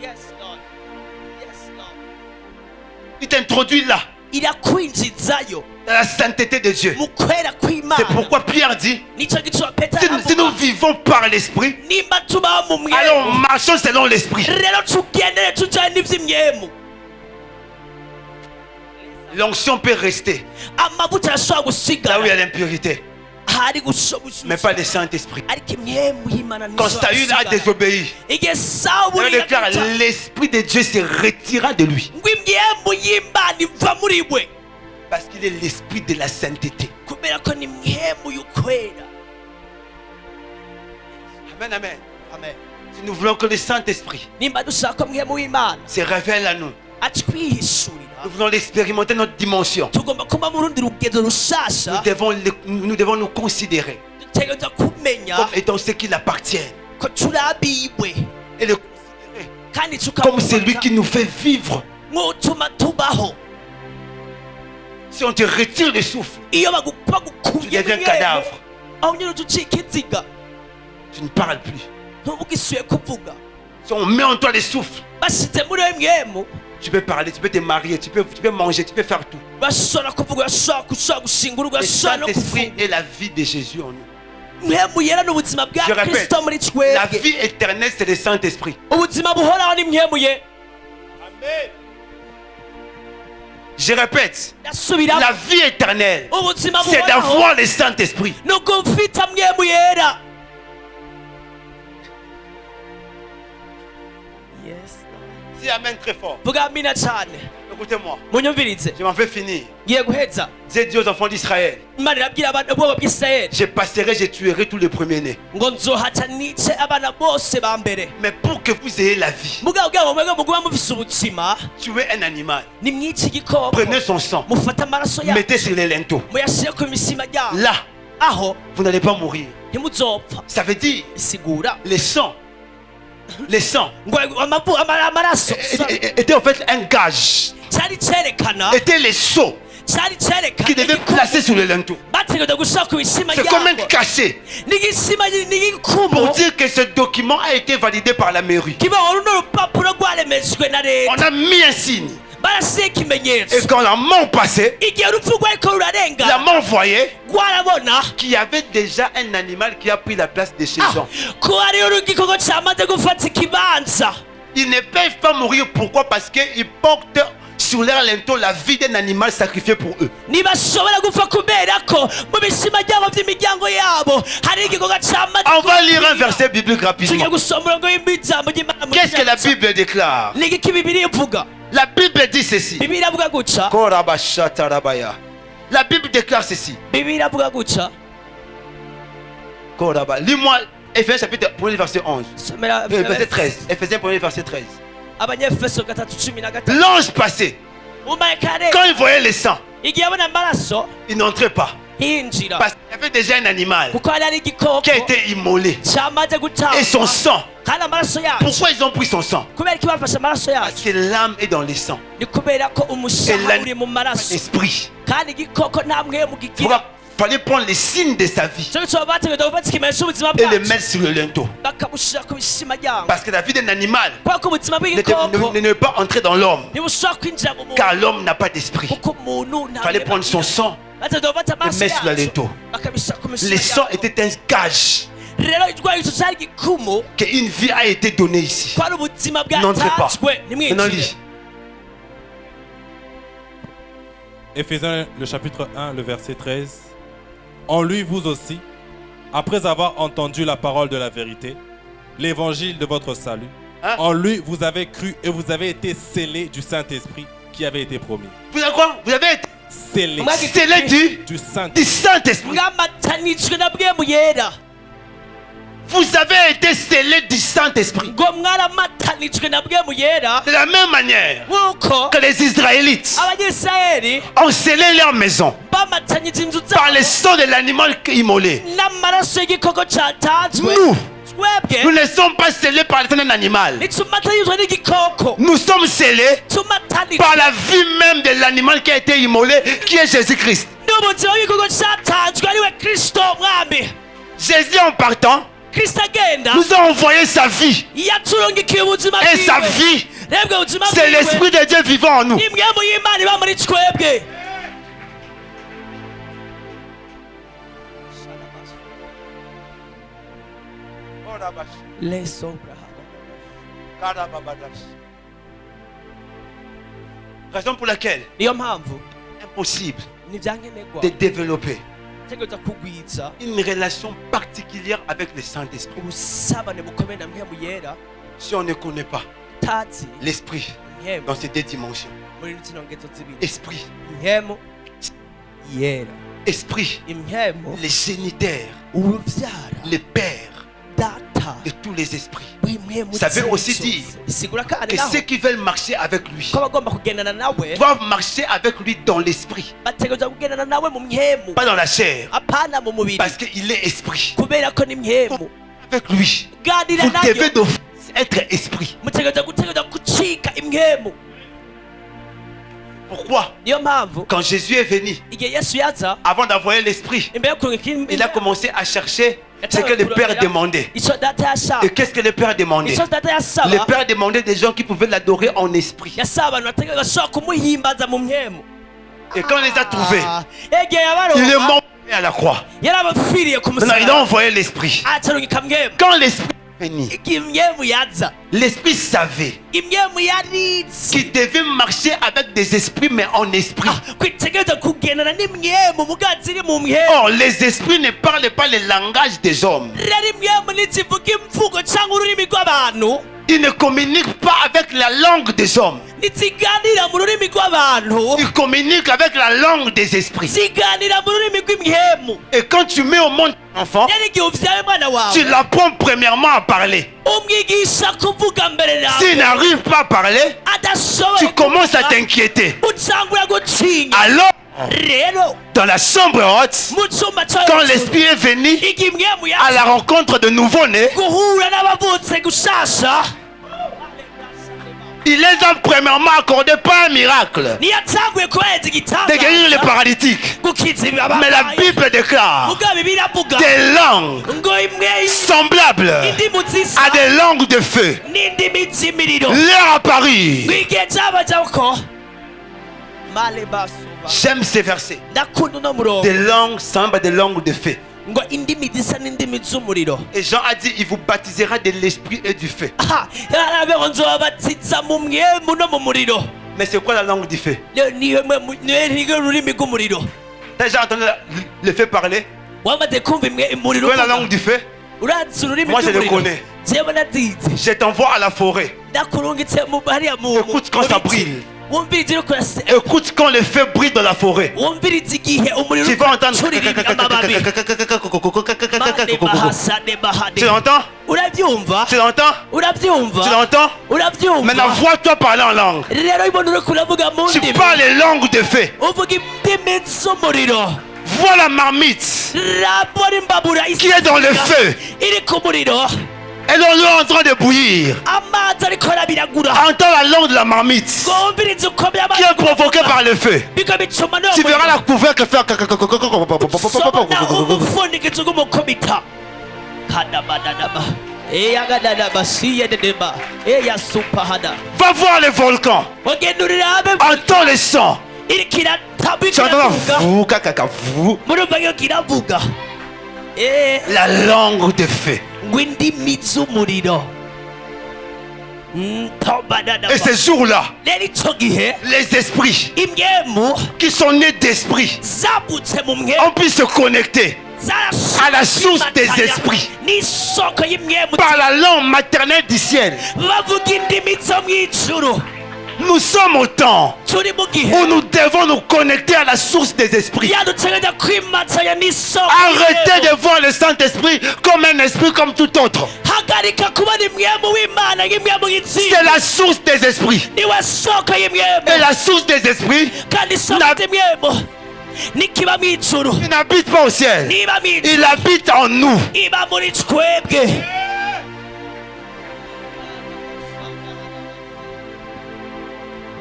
Yes, Lord. Yes, Lord. Il t'introduit là. irakwinjizayo dans la sainteté de Dieu. mu kwera C'est kw'Imana. pourquoi Pierre dit, Nico gituma Petero si nous avuga, vivons par l'esprit, nimba tubaho mu alors mwemu marchons selon l'esprit. rero tugendere tujanye n'ivy'imwemu. L'onction peut rester Amavuta arashobora là où gusigara il y a l'impurité, ahari mais pas le Saint-Esprit. ariko imwemu y'Imana Quand Saül a désobéi, igihe il Sawuli déclare l'Esprit de Dieu se retira de lui. ngo imwemu y'Imana iva muri we Parce qu'il est l'Esprit de la sainteté. kubera ko ni imwemu y'ukwera. Amen, amen. Amen. Si nous voulons que le Saint-Esprit Nimba dushaka ko imwemu y'Imana se révèle à nous, atwihishurira, nous voulons l'expérimenter notre dimension. tugomba kuba mu rundi rugendo rushasha. Nous devons nous considérer Dutegereza kumenya comme étant ceux qui l'appartiennent ko turabiwe et le considérer kandi comme celui tukamufata qui nous fait vivre. nk'utuma tubaho. Si on te retire le souffle, Iyo tu bagukuye deviens cadavre. aho nyine uca ucika inziga Tu ne parles plus. ntuvuga isuye kuvuga. Si on met en toi le souffle, bashyize muri we mwemu tu peux parler, tu peux te marier, tu peux manger, tu peux faire tout. bashobora kuvuga, bashobora gushingura, Le bashobora no Saint-Esprit kuvuga. est la vie de Jésus en nous. mwemu yera n'ubuzima bwa Je répète, kristo muri la twebwe. vie éternelle, c'est le Saint-Esprit. ubuzima buhoraho ni mwemu ye. Je répète, ndasubiramo, la vie éternelle, ubuzima c'est buhoraho d'avoir le Saint-Esprit. ni ugufita mwemu yera. Si amen très fort. vuga amina cyane. Écoutez-moi, munyumvirize, je m'en vais finir. ngiye guheza. J'ai dit aux enfants d'Israël, imana irabwira abana bwabo bw'isirayeli je passerai, je tuerai tous les premiers-nés. ngo nzohaca nice abana bose ba mbere. Mais pour que vous ayez la vie, mugabo kugira ngo mwebwe mugume mufise ubuzima, tuez un animal, nimwice igikoko, prenez son sang, mufate amaraso yayo mettez sur les linteaux. muyashyire ku misima yabo, Là, aho vous n'allez pas mourir. ntimuzopfa. Ça veut dire, isigura le sang ngo amaraso était en fait un gage, cyari cyerekana, était les sceaux cyari qui cyerekana devaient igikoko placer sur les linteaux. bategereza gushira ku misima C'est comme un yabo cachet n'igisima n'igikumo pour dire que ce document a été validé par la mairie. kibaho runo rupapuro rwaremejwe na On leta, a mis un signe. barasiye Et ikimenyetso. quand la mort passait, igihe urupfu rwariko la rurarenga mort voyait rwarabona qu'il y avait déjà un animal qui a pris la place de chez eux. ko hariho igikoko cyamaze gufata ikibanza. Ils ne peuvent pas mourir. Pourquoi? Parce qu'ils portent sur leur linteau la vie d'un animal sacrifié pour eux. ntibashobora gupfa kubera ko mu bisima byabo by'imiryango yabo hari igikoko cyamaze On va lire un verset biblique tugiye rapidement. gusoma umurongo w'ijambo ry'Imana mu Qu'est-ce que la Kinyarwanda. Bible déclare? ni iki Bibiliya ivuga? La Bible dit ceci. Bibiliya ivuga gutya, Korabashatarabaya. La Bible déclare ceci. Bibiliya ivuga gutya. Koraba. Lis-moi Ephésiens chapitre 1 verset 11. Somera Verset 13. Ephésiens 1 verset 13. Abanyefeso 3:13. L'ange passé, umarayika quand areba il voyait le sang, igihe abona amaraso il n'entrait pas. hinjira, Parce qu'il y avait déjà un animal kuko hari igikoko qui a été immolé. cyamaze Et son gutangwa sang. kandi amaraso yacu. Pourquoi ils ont pris son sang? kubera ko bafashe amaraso Parce yacu que l'âme est dans le sang. ni kubera ko umushaha Et uri mu maraso L'esprit. kandi igikoko nta mwemu Il gigira. fallait prendre les signes de sa vie cyo gituma bategereza gufata ikimenyetso cy'ubuzima et le bwacu mettre sur le linteau. bakamushyira ku bisima byabo, Parce que la vie d'un animal kubera ko ubuzima bw'igikoko ne pas entrer dans l'homme. ntibushobora kwinjira mu muntu, Car l'homme n'a pas d'esprit. kuko umuntu Il fallait prendre son sang bategereza gufata et amaraso mettre sur le yacu linteau. bakabishyira ku Le misima sang yabo. était un gage rero rwayo icyo cyari igikumu qu'une vie a été donnée ici. ko ari ubuzima N'entrez pas. bwatanzwe. Maintenant, nimwinjire. lis. Éphésiens le chapitre 1, le verset 13. En lui, vous aussi, après avoir entendu la parole de la vérité, l'évangile de votre salut, Hein? en lui, vous avez cru et vous avez été scellés du Saint-Esprit qui avait été promis. Vous avez quoi? Vous avez été Scellés scellé du du Saint-Esprit. Saint-Esprit. mwamatanijwe na bwemu yera, Vous avez été scellé du Saint-Esprit. ngo mwaramatanijwe na bwemu yera De la même manière nk'uko que les Israélites abanyisirayeli ont scellé leur maison bamatanyije inzu par le zabo sang de l'animal immolé. n'amaraso y'igikoko cyatanzwe. Nous, nous twebwe ne sommes pas scellés par le sang d'un animal. ntitumatanijwe n'igikoko, Nous sommes scellés tumatanijwe par la vie même de l'animal qui a été immolé, qui est Jésus-Christ. n'ubuzima bw'igikoko cyatanzwe ariwe kristo mwami. Jésus, en partant, kristo agenda nous a envoyé sa vie. yaturungikiye ubuzima Et sa bwiwe vie rebwe ubuzima C'est l'Esprit de Dieu vivant en nous. impwemu y'Imana iba muri twebwe. Raison pour laquelle niyo mpamvu impossible ntibyankenerwa de développer tegereza kugwiza une relation particulière avec le Saint-Esprit ubusabane bukomeye na mpwemu yera si on ne connaît pas tazi l'Esprit mpwemu dans ces deux dimensions. muri zino ngezo zibiri Esprit, mpwemu yera esprit, impwemu les géniteurs, uruvyara les pères data de tous les esprits. w'impwemu Ça veut zose. aussi dire bisigura kandi Que naho ceux qui veulent marcher avec lui ko bagomba kugendana nawe doivent marcher avec lui dans l'esprit, bategereza kugendana nawe mu mpwemu pas dans la chair, apana mu mubiri parce qu'il est esprit. kubera ko ni mpwemu Avec lui, ganira vous nayo devez d'office être esprit. mutegereza gucika impwemu. Pourquoi? niyo mpamvu Quand Jésus est venu, igihe yesu yaza avant d'envoyer l'esprit, imbere yo kurungika il a commencé à chercher ce que le Père demandait. icyo data yasaba Et qu'est-ce que le Père demandait? icyo data Le yasaba Père demandait des gens qui pouvaient l'adorer en esprit. yasaba abantu bategereza bashobora kumuhimbaza mu mpwemu. Et quand on les a trouvés, igihe il est yabaronka mort à la croix. yarabapfiriye ku Maintenant, il a musaraba envoyé l'esprit. acarungika mpwemu. Quand l'esprit est venu, igihe impwemu yaza l'esprit savait impwemu yarizi qu'il devait marcher avec des esprits, mais en esprit. kwitegereza kugendana n'impwemu mugazi iri mu mpwemu. Or, les esprits ne parlent pas le langage des hommes. rero impwemu ntizivuga imvugo cyangwa ururimi rw'abantu Ils ne communiquent pas avec la langue des hommes. ntiziganira mu rurimi rw'abantu Ils communiquent avec la langue des esprits. ziganira mu rurimi rw'impwemu. Et quand tu mets au monde un enfant, rero igihe uvyaye umwana tu wawe l'apprends premièrement à parler. umwigisha kuvuga mbere S'il nawe n'arrive pas à parler, adashoboye tu commences à kuvuga, t'inquiéter. utangura gucinya. Alors, rero dans la chambre haute, mu cyumba cyo quand hejuru, l'esprit est venu igihe impwemu à la yaza rencontre de nouveau-nés, guhura n'abavutse gushasha il les a premièrement accordé pas un miracle niyo atanguye kubahereza de guérir les igitangaza paralytiques. gukiza Mais la ibibabaye. Bible déclare mugabo bibiliya avuga des langues ngo imwe semblables indimu zisa à des langues de feu n'indimi z'imiriro leur apparut. igihe cyabaja ko male basuba. J'aime ces versets. ndakunda uno murongo Des langues semblables à des langues de feu. ngo indimi zisa n'indimi z'umuriro. Et Jean a dit, il vous baptisera de l'esprit et du feu. aha yarabe ngo nzobabatiza mu mwemu no mu muriro. Mais c'est quoi la langue du feu? niyo rurimi rw'umuriro. T'as déjà entendu le feu parler? wamaze kumva umuriro Tu connais la uvuga? langue du feu? urazi ururimi Moi, je le rw'umuriro? connais. jewe nazize Je t'envoie à la forêt. ndakurungitse hariya mu Écoute quand ça brille. wumviriza uri kurasa Écoute quand le feu brille dans la forêt. wumviriza igihe umuriro Tu vas entendre. ucurira amababi. Mane bahasane bahane. Tu l'entends? urabyumva Tu l'entends? urabyumva Tu l'entends? urabyumva. Maintenant, vois-toi parler en langue. rero ibona uri kuravuga mu Tu ndimi parles les langues de feu. uvuga indimi z'umuriro. Vois la marmite rabona imbabura qui est dans le feu. iri ku muriro Et dans l'eau en train de bouillir. amazi ariko arabiragura. Entends la langue de la marmite ngo wumvirize ukomeye qui est provoquée par le feu. biko bituma no Tu verras la couvercle faire. sobona umupfundikizo gumukubita kadabadadaba eyagadadaba siyededeba eyasupahada Va voir les volcans. ogenda urirabe Entends le sang. iriko Tu iratabika entends vous, caca, vous. murumva yo kiravuga La langue de feu. ngo indimi z'umuriro. Et ces jours-là, rero icyo gihe les esprits imwemu qui sont nés d'esprit zabutse mu ont mwemu pu se connecter à la source des esprits n'isoko y'imwemu par la langue maternelle du ciel. bavuga indimi zo mu ijuru. Nous sommes au temps turi mu gihe où nous devons nous connecter à la source des esprits. yaduteganya kwimatsanya n'isoko Arrêtez y'imwemu. de voir le Saint-Esprit comme un esprit comme tout autre. hagarika kubona imwemu w'imana nk'imwemu C'est y'itsinda. la source des esprits. niwe soko Et y'imwemu la source des esprits, kandi isoko Na- y'imwemu nikiba mu ijuru il n'habite pas au ciel. niba mu ijuru Il habite en nous. iba muri twebwe.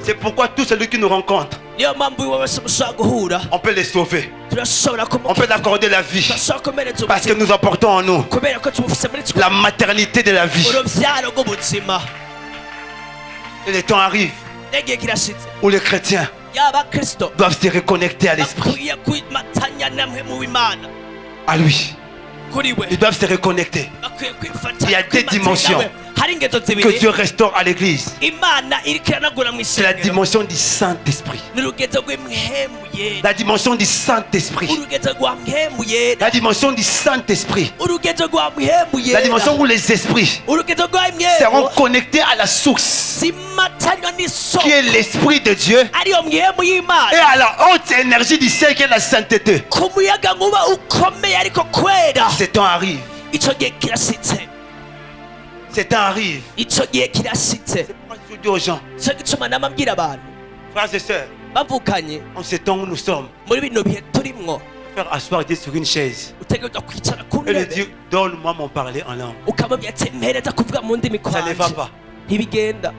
C'est pourquoi tout celui qui nous rencontre, niyo mpamvu iwe wese mushobora guhura on peut les sauver. turashobora On peut l'accorder la vie. turashobora kumereza Parce que ubuzima nous apportons en nous kubera ko tubufise muri twe la maternité de la vie. urubyaro rw'ubuzima. Et le temps arrive n'igihe kirashitse où les chrétiens y'abakristo doivent se reconnecter à l'esprit, bakwiye kwimatanya namwe mu Imana à lui. kuri we Ils doivent se reconnecter. bakwiye Il y a kwifatanya deux dimensions hari ingezo Que zibiri Dieu restaure à l'église. Imana iriko iranagura mu C'est la isengero dimension du Saint-Esprit. ni urugezo rw'imhemu yera La dimension du Saint-Esprit. urugezo rwa mhemu yera La dimension du Saint-Esprit. urugezo rwa mhemu La yera dimension où les esprits urugezo rwa seront mhemu connectés à la source zimatanywa n'isoko qui est l'Esprit de Dieu ariyo mhemu et y'Imana à la haute énergie du ciel qui est la sainteté. ku muyaga nkuba ukomeye ariko kwera Ce temps arrive. ico gihe kirashitse Ce temps arrive. ico gihe kirashitse C'est pourquoi je dis aux gens, cyo gituma namabwira abantu frères et sœurs, bavukanye en ce temps où nous sommes, muri bino bihe turimwo faire asseoir Dieu sur une chaise utegerezwa kwicara ku et lui ntebe dire, donne-moi mon parler en langue. ukamubwira ati mpereza kuvuga mu ndimi Ça ne va kwanje pas. ntibigenda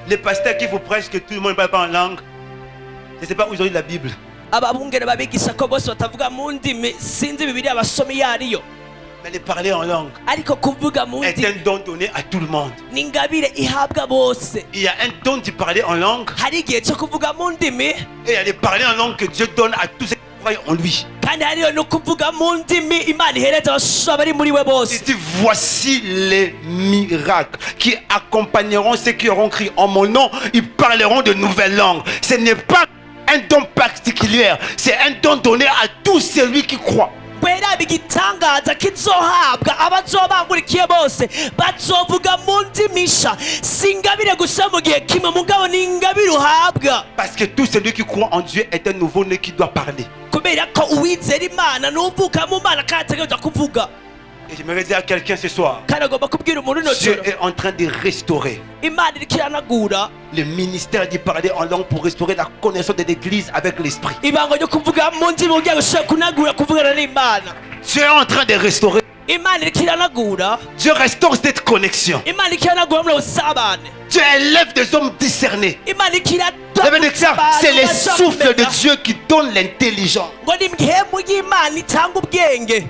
Les pasteurs qui vous prêchent que tout le monde ne parle pas en langue, je ne sais pas où ils ont eu la Bible. ababungere babigisha ko bose batavuga mu ndimi sinzi bibiliya basoma iyo ariyo Mais le parler en langue ariko kuvuga mu est un ndimi don donné à tout le monde. ni ingabire ihabwa bose Il y a un don du parler en langue hari igihe cyo kuvuga mu ndimi et il y a le parler en langue que Dieu donne à tous ceux qui croient en lui. kandi hariyo no kuvuga mu ndimi imana ihereza abari muri we Il bose dit, voici les miracles qui accompagneront ceux qui auront crié en mon nom. Ils parleront de nouvelles langues. Ce n'est pas un don particulier, c'est un don donné à tout celui qui croit. bwera igitangaza kizohabwa abazobangurikiye bose bazovuga mu ndimisha si ingabire gusa mu gihe kimwe mugabo ni ingabire uhabwa Parce que tout celui qui croit en Dieu est un nouveau-né qui doit parler. kubera ko uwizera imana n'uvuka mu mana kandi ategerezwa kuvuga Et j'aimerais dire à quelqu'un ce soir, kandi agomba kubwira umuntu ino Dieu joro est en train de restaurer imana iriko iranagura le ministère d'y parler en langue pour restaurer la connaissance de l'église avec l'esprit. ibango ryo kuvuga mu ndimi kugira ngo ushobore kunagura kuvugana n'imana Dieu est en train de restaurer. imana iriko iranagura Dieu restaure cette connexion. imana iriko iranagura muri ubusabane Dieu élève des hommes discernés. imana iriko La Bible dit ça, c'est le souffle de kumenya Dieu qui donne l'intelligence. ngo ni mhemu y'imana itanga ubwenge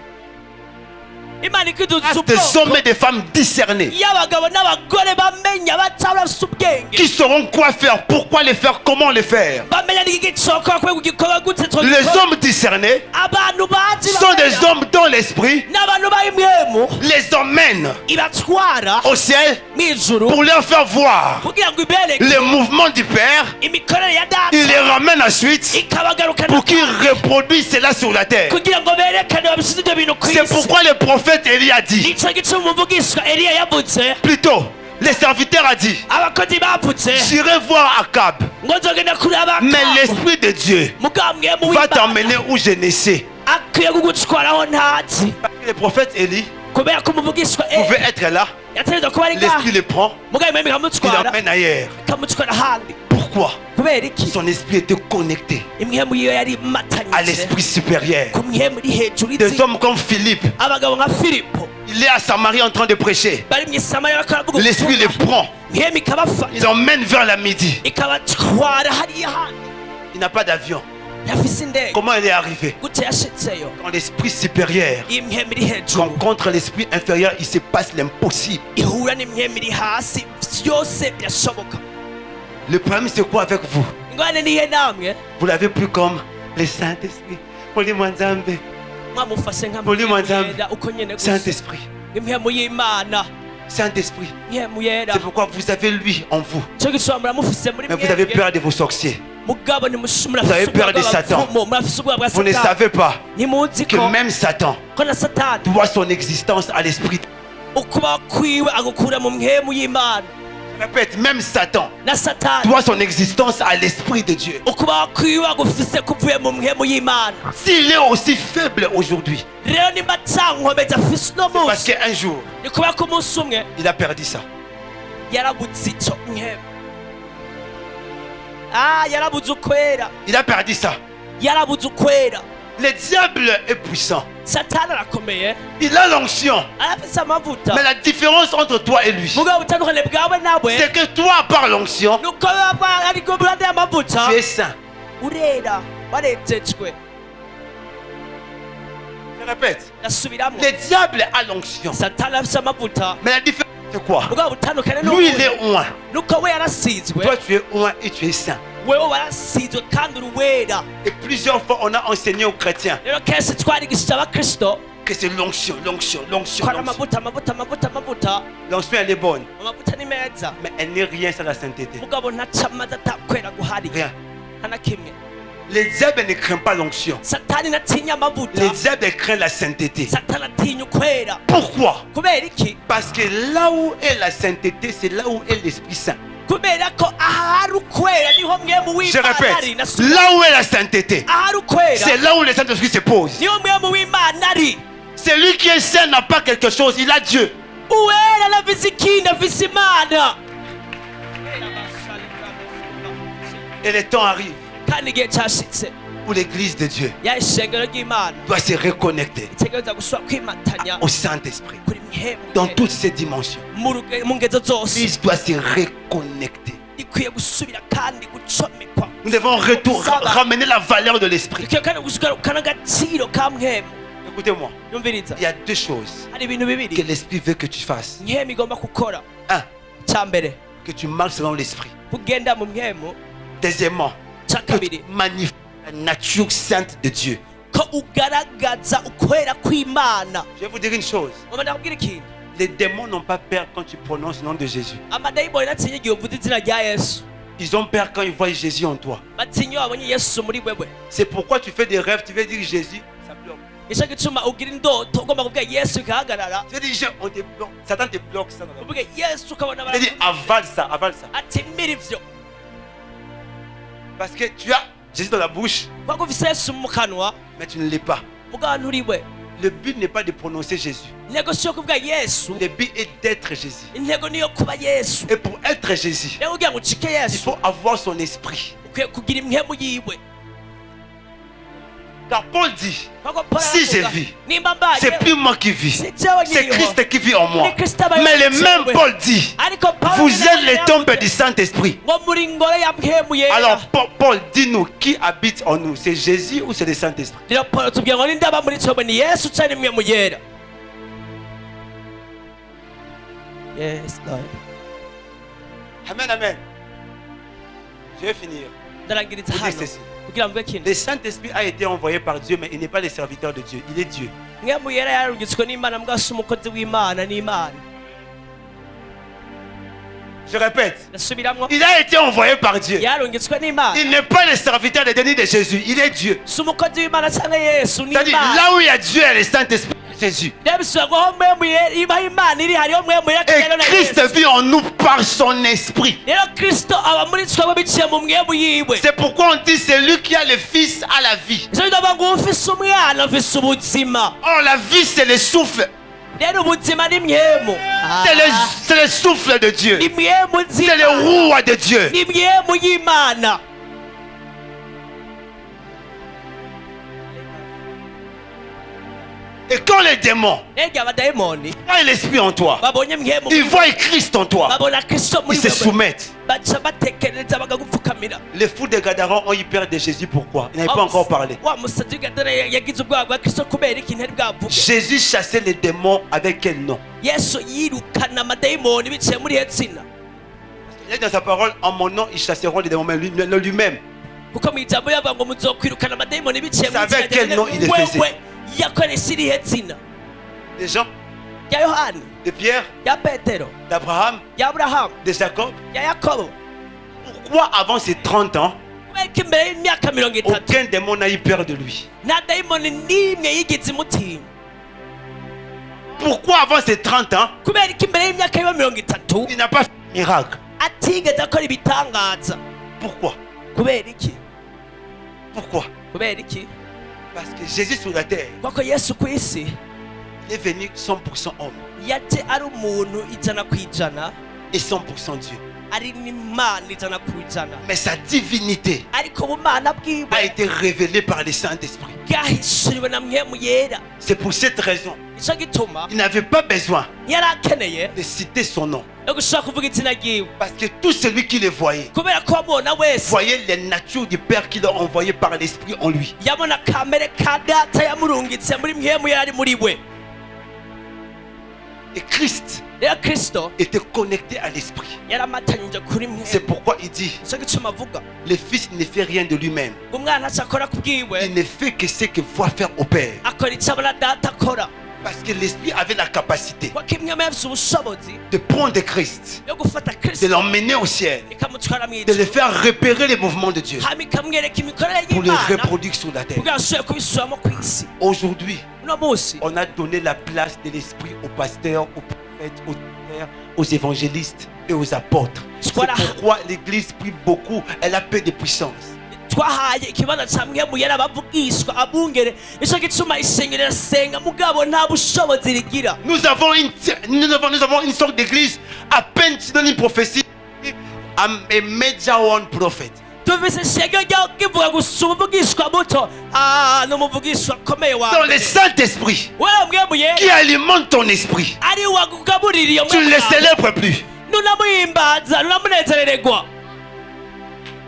imana ikiduza Des hommes ubwoko et des femmes discernés y'abagabo n'abagore bamenya bataba bafite ubwenge qui sauront quoi faire, pourquoi le faire, comment le faire. bamenya n'iki gicokora kubera kugikorwa gute Les hommes discernés abantu bazi sont des hommes dont l'esprit n'abantu b'imwemu les emmène ibatwara au ciel mu ijuru pour leur faire voir kugira ngo ibereke le mouvement du Père. imikorere ya Il les data ramène ensuite ikabagarukana pour qu'ils reproduisent cela sur la terre. kugira ngo berekane babisize ibyo bintu ku C'est isi pourquoi le prophète Élie a dit, nicyo gituma umuvugishwa eliya yavutse plutôt, le serviteur a dit, abakozi bavutse j'irai voir Akab, ngo nzogenda kureba mais Akabu. l'esprit de Dieu mugabo mwemu va w'imana t'emmener où je ne sais. akwiye kugutwaraho ntazi Parce que le prophète Élie kubera ko umuvugishwa pouvait être là, yategerezwa kuba ari ngaha l'esprit le prend, mugabo imwemu il ikamutwara l'emmène ailleurs. ikamutwara ahandi Pourquoi? kubera iki Son esprit était connecté imwemu yiwe yari à imatanyije l'esprit supérieur. ku mwemu iri hejuru Des y'izindi hommes comme Philippe, abagabo nka filipo il est à Samarie en train de prêcher. bari mu isamariya bariko baravuga L'esprit le ubutumwa. prend, mwemu ikabafata il emmène vers la midi. ikabatwara hariya handi Il n'a pas d'avion. yafise indege Comment il est arrivé? gute yashitseyo Quand l'esprit supérieur iyi mwemu iri hejuru rencontre l'esprit inférieur, il se passe l'impossible. ihura n'imwemu iri hasi byose birashoboka Le problème, c'est quoi avec vous? ingwane nihe namwe Vous l'avez plus comme le Saint-Esprit. Molimo Nzambe. mwamufashe nka Muri mwemu Nzambe. yera uko nyene gusa Saint-Esprit. imwemu y'imana Saint-Esprit. mwemu yera C'est pourquoi vous avez lui en vous. cyo gituma muramufise muri Mais vous avez mwebwe peur de vos sorciers. mugabo Vous avez peur de Satan. murafise ubwoba bwa Vous ne satani savez pas ntimuzi que ko même Satan ko na satani doit son existence à l'esprit. ukuba kwiwe agukura mu mwemu y'imana Je répète, même Satan na satani doit son existence à l'esprit de Dieu. ukuba kwiwe agufise kuvuye mu mwemu y'imana S'il est aussi faible aujourd'hui, rero nimba cankomeza afise uno parce munsi qu'un jour, ni kubera ko umunsi umwe il a perdu ça. yarabuze ico mwemu yarabuze ukwera Il a perdu ça. yarabuze ukwera Le diable est puissant. satani arakomeye Il a l'onction. arafise amavuta Mais la différence entre toi et lui, mugabo ubutandukane bwawe nawe c'est que toi, par l'onction, nuko ariko burande y'amavuta tu es saint. urera warejejwe Je répète, ndasubiramo Le diable a l'onction. satani afise amavuta Mais la différence, c'est quoi? ubwo butandukane Lui, il est oint. nuko we yarasizwe Toi, tu es oint et tu es saint. wewe warasizwe kandi uri wera. Et plusieurs fois, on a enseigné aux chrétiens rero kenshi twarigishije abakristo que c'est l'onction, l'onction, l'onction, ko ari l'onction. amavuta L'onction, elle est bonne. amavuta ni meza Mais elle n'est rien sans la sainteté. mugabo ntaca amazi atakwera guhari Rien. nta na kimwe. Les diables ne craignent pas l'onction. satani natinya amavuta Les diables craignent la sainteté. satani atinya ukwera. Pourquoi? kubera iki? Parce que là où est la sainteté, c'est là où est l'Esprit Saint. kubera ko ahari ukwera niho mwemu Je w'imana ari. répète, Nasubira- là où est la sainteté, ahari ukwera c'est là où le Saint-Esprit se pose. niho mwemu w'imana ari. Celui qui est saint n'a pas quelque chose, il a Dieu. uwera arafise ikindi afise imana. Et le temps arrive kandi igihe cyashitse où l'église de Dieu ya ishengero ry'imana doit se reconnecter itegereza gusubira kwimatanya au Saint-Esprit kuri mwemu dans toutes ses dimensions. mu ngezo zose. L'église doit se reconnecter. ikwiye gusubira kandi gucomekwa. Nous devons ramener la valeur de l'Esprit. ikwiye kandi gusugarukana agaciro ka mwemu. Écoutez-moi, yumviriza il y a deux choses hari ibintu que bibiri l'Esprit veut que tu fasses. mwemu igomba gukora. Un, cya mbere que tu marches selon l'Esprit. kugenda mu mwemu. Deuxièmement, cya que kabiri tu magnifies la nature sainte de Dieu. ko ugaragaza ukwera kw'imana. Je vais vous dire une chose. mama ndakubwira ikintu Les démons n'ont pas peur quand tu prononces le nom de Jésus. amadayimoni natinya igihe uvuze izina rya yesu. Ils ont peur quand ils voient Jésus en toi. batinya iyo babonye yesu muri wewe. C'est pourquoi tu fais des rêves, tu veux dire Jésus, ça bloque. nicyo gituma ugira indoto ugomba kubwira yesu ikahagarara. Tu veux dire, on te bloque. Satan te bloque ça. dans la bouche. uvuge yesu ukabona Tu veux dire, avale ça, avale ça. ati mira ivyo Parce que tu as Jésus dans la bouche, kuko ufise yesu mu kanwa mais tu ne l'es pas. mugabo nturiwe. Le but n'est pas de prononcer Jésus. intego si yo kuvuga yesu, Le but est d'être Jésus. intego niyo kuba yesu. Et pour être Jésus, rero kugira ngo ucike il yesu faut avoir son esprit. ukwiye kugira imwemu yiwe. Car Paul dit, kuko Paulo si j'ai aravuga, vu, nimba mbaye c'est plus moi qui vis, si jewe c'est nkiriho. Christ qui vit en moi. Ni Kristo abayeho Mais le muri même jewe. Paul dit, ariko Paulo vous nyine êtes les yavuze tombes du Saint-Esprit. ngo muri ngoro ya mpemu yera. Alors Paul, dis-nous, qui habite en nous? C'est Jésus ou c'est le Saint-Esprit? rero Paulo tubwira ngo ninde aba muri twebwe, ni yesu cyane imwemu yera. Yes, Lord. Amen, amen. Je vais finir. ndarangiriza Vous dites hano ceci. kugira ngo mve kintu. Le Saint-Esprit a été envoyé par Dieu, mais il n'est pas le serviteur de Dieu, il est Dieu. mwemu yera yarungitswe n'imana mbwa si umukozi w'imana n'imana. Je répète, ndasubiramo il a été envoyé par Dieu. yarungitswe n'imana Il n'est pas le serviteur de Denis de Jésus, il est Dieu. si umukozi w'imana cyangwa yesu C'est-à-dire, n'imana. là où il y a Dieu et le Saint-Esprit, Jésus. rero bisubira ngo aho mwemu yera iba imana iri hariho mwemu yera Et kandi na Christ yesu. vit en nous par son esprit. rero kristo aba muri twebwe biciye mu mwemu yiwe. C'est pourquoi on dit celui qui a le Fils a la vie. ivyo bivuga ngo ufise umwana ufise ubuzima. Or, la vie, c'est le souffle. rero ubuzima ni mwemu. C'est le souffle de Dieu. ni mwemu C'est le nzima. roi de Dieu. ni mwemu y'imana. Et quand les démons rero igihe abadayimoni voient l'esprit en toi, babonye mwemu ils voient Christ en toi, babona kristo muri ils se wewe soumettent. baca batekereza bagagupfukamira. Les fous de Gadarons ont eu peur de Jésus. Pourquoi? Ils n'avaient pas encore parlé. wa musazi w'igadara yagize ubwoba bwa kristo kubera iki ntari bwavuge. Jésus chassait les démons avec quel nom? yesu yirukana amadayimoni biciye muri iyo tsina. Il dit dans sa parole, en mon nom, ils chasseront les démons, mais lui-même. kuko mu ijambo yavuga ngo muzokwirukana amadayimoni biciye C'est avec quel nom il le faisait? wewe yakoresha irihe tsina? Des gens, ya yohani, de Pierre, ya petero, d'Abraham, ya aburahamu, de Jacob. ya yakobo. Pourquoi avant ces 30 ans, kubera ko imbere y'imyaka 30 aucun démon n'a eu peur de lui? nta dayimoni n'imwe yigeze imutinya? Pourquoi avant ces 30 ans, kubera ko imbere y'imyaka yiwe 30 il n'a pas fait de miracle? atigeze akora ibitangaza? Pourquoi? kubera iki? Pourquoi? kubera iki? Parce que Jésus sur la terre, kuko yesu ku isi il est venu 100% homme. yaje ari umuntu ijana ku ijana est 100% Dieu. ari n'Imana ijana ku ijana, Mais sa divinité ariko ubumana bwiwe a été révélée par le Saint-Esprit. bwahishuriwe na mpwemu yera. C'est pour cette raison, Nico gituma il n'avait pas besoin yari akeneye de citer son nom. yo gushobora kuvuga izina ryiwe, Parce que tout celui qui le voyait, kubera ko wamubona wese voyait les natures du Père qu'il a envoyé par l'Esprit en lui. yabona kamere ka data yamurungitse muri mpwemu yari muri we. Et Christ Rero Kristo était connecté à l'Esprit. yaramatanyije kuri C'est mpwemu. pourquoi il dit, Nico gituma avuga le Fils ne fait rien de lui-même. umwana acakora ku bwiwe, Il ne fait que ce que voit faire au Père. akora icyo abona data akora. Parce que l'Esprit avait la capacité kuko impwemu yafise ubushobozi de prendre Christ, yo gufata de Kristo l'emmener au ciel, ikamutwara mu de le ijuru, faire repérer les mouvements de Dieu hama ikamwereka imikorere pour les y'Imana reproduire sur la terre. kugira ngo ashobore kubisubiramo ku isi. Aujourd'hui, Uno munsi on a donné la place de l'Esprit aux pasteurs, aux prophètes, aux pères, aux évangélistes et aux apôtres. C'est Voilà. pourquoi l'Église prie beaucoup, elle a peu de puissance. twahaye ikibanza ca mpwemu yari abavugishwa abungere, nico gituma ishengero rirasenga mugabo nta bushobozi rigira. Nous avons une sorte d'église à peine dans une prophétie. I'm a major one prophet. Tuvise ishengero ryaho kivuga gusa umuvugishwa muto, ni umuvugishwa akomeye wa Dans le mbere. Saint-Esprit wewe mpwemu yera qui alimente ton esprit, ari wakugaburira iyo tu ne le mpwemu yawe, célèbres plus. nunamuhimbaza nunamunezerererwa.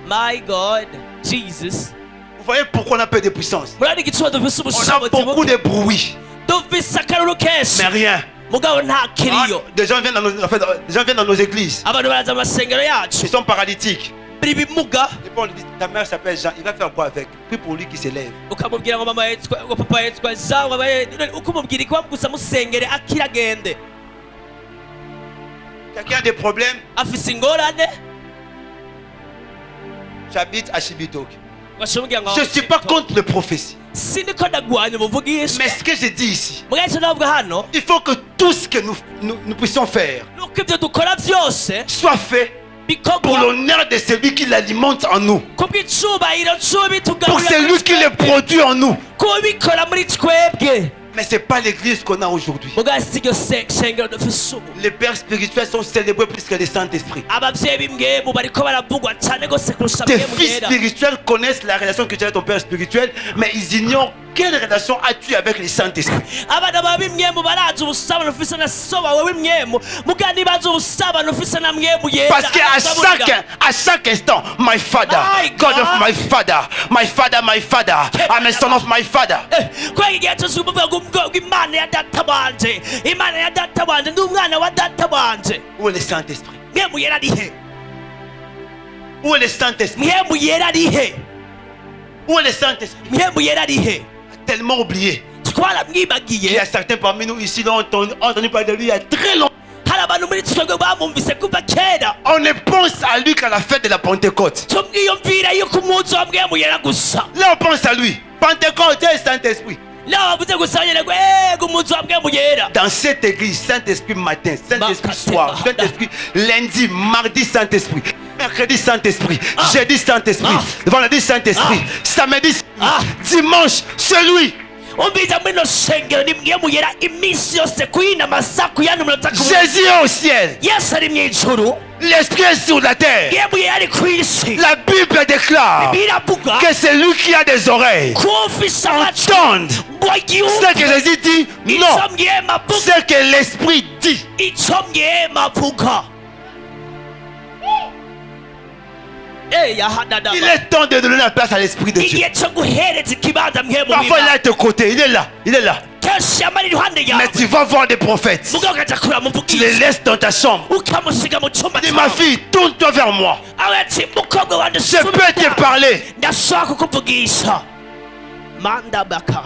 My God, Jesus. Vous voyez pourquoi on a peu de puissance? Murari igituma dufise On a ubushobozi beaucoup buke, de bruit, dufise akaruru kenshi mais rien. mugabo nta kiriyo. Des gens viennent dans nos églises, Abantu baraza mu masengero yacu ils sont paralytiques. biri bimuga, Et puis on lui dit, ta mère s'appelle Jean, il va faire quoi avec? Prie pour lui qui s'élève. ukamubwira ngo mama yitwa ngo papa yitwa Jean, uko umubwira ikiba gusa musengere akira agende. Quelqu'un a des problèmes? Afise ingorane J'habite à Chibitok. bashobora ngo Je ne suis pas contre les prophéties. sindiko ndagwanya umuvugisha, Mais ce que je dis ici, mugabo navuga hano il faut que tout ce que nous puissions faire nuko ibyo dukora byose soit fait pour bikorwa l'honneur de celui qui l'alimente en nous, kubw'icubahiro pour c'ubitugaburira celui qui le produit en nous. kubikora muri twebwe. Mais ce n'est pas l'église qu'on a aujourd'hui. mugabo si iryo shengero dufise ubu. Les pères spirituels sont célébrés plus que le Saint-Esprit. abavyeyi b'imwemu bariko baravugwa cane gose kurusha Tes mpwemu fils yera. spirituels connaissent la relation que tu as avec ton père spirituel, mais ils ignorent quelle relation as-tu avec le Saint-Esprit. abana bawe b'imwemu barazi ubusabano ufise na so wawe w'imwemu, mugabo ntibazi ubusabano ufise na mwemu yera. Parce qu'à chaque instant, my father, My God of God. my father, my father, my father, I'm a son of my father. kubera igihe cyose umuvuga ngo imana ya data wanje, imana ya data wanje ndi umwana wa data wanje. Où est le Saint-Esprit? Mwemu yera ari he? Où est le Saint-Esprit? Mwemu yera ari he? Où est le Saint-Esprit? Mwemu yera ari he? Tellement oublié. Il y twaramwibagiye. a certains parmi nous ici qui ont entendu parler de lui il y a très longtemps. hari abantu muri twebwe bamwumvise kuva kera, On ne pense à lui qu'à la fête de la Pentecôte. tumwiyumvira yuko umunsi wa mwemu yera gusa. Là, on pense à lui. Pentecôte et Saint-Esprit. Nawe bavuze gusa nyene ngo umunsi wa mwemu yera. Dans cette église, Saint-Esprit matin, Saint-Esprit Makate soir, mahada. Saint-Esprit lundi, mardi, Saint-Esprit, mercredi, Saint-Esprit, jeudi, Saint-Esprit, vendredi, Saint-Esprit, samedi, dimanche, celui. umbiza muri no shengero ni mwemu yera iminsi yose kuyinama saa kuyana umunota ku munsi. Jésus est au ciel. Yesu ari mw'ijuru, L'Esprit est sur la terre. mwemu yera ari kw'isi. La Bible déclare biravuga que c'est lui qui a des oreilles. ko ufise amatwi Entende ngo ce que yumve Jésus dit. ico Non, mwemu avuga, ce que l'Esprit dit. ico mwemu avuga. Il est temps de donner la place à l'Esprit de Dieu. igihe cyo guhereza ikibanza mwemu Parfois il est w'Imana. à tes côtés, il est là, il est là. kenshi yamara iruhande yawe, Mais tu vas voir des prophètes. mugabo ukaja kureba Tu les umuvugizi laisses dans ta chambre. ukamusiga mu cyumba Dis ma cyawe, fille, tourne-toi vers moi. aho ati mukobwa wanje Je peux te subira, parler. ndashaka kukuvugisha. mandabaka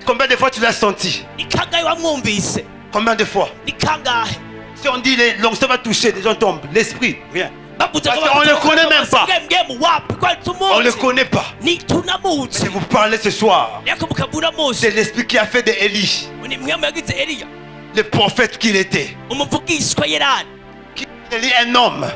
Combien de fois tu l'as senti? ni kangahe wamwumvise? Combien de fois? Ni kangahe Si on dit les langues, ça va toucher, les gens tombent. L'esprit, rien. bavuze Parce ngo qu'on le connaît même pas. mwemu wapi kwari On ne le tumuzi connaît pas. ni tunamuzi, Je vous parler ce soir. ariko mukabura muzi. C'est l'esprit qui a fait de Élie ni mwemu yagize Eliya le prophète qu'il était. umuvugishwa yerani, Élie, un homme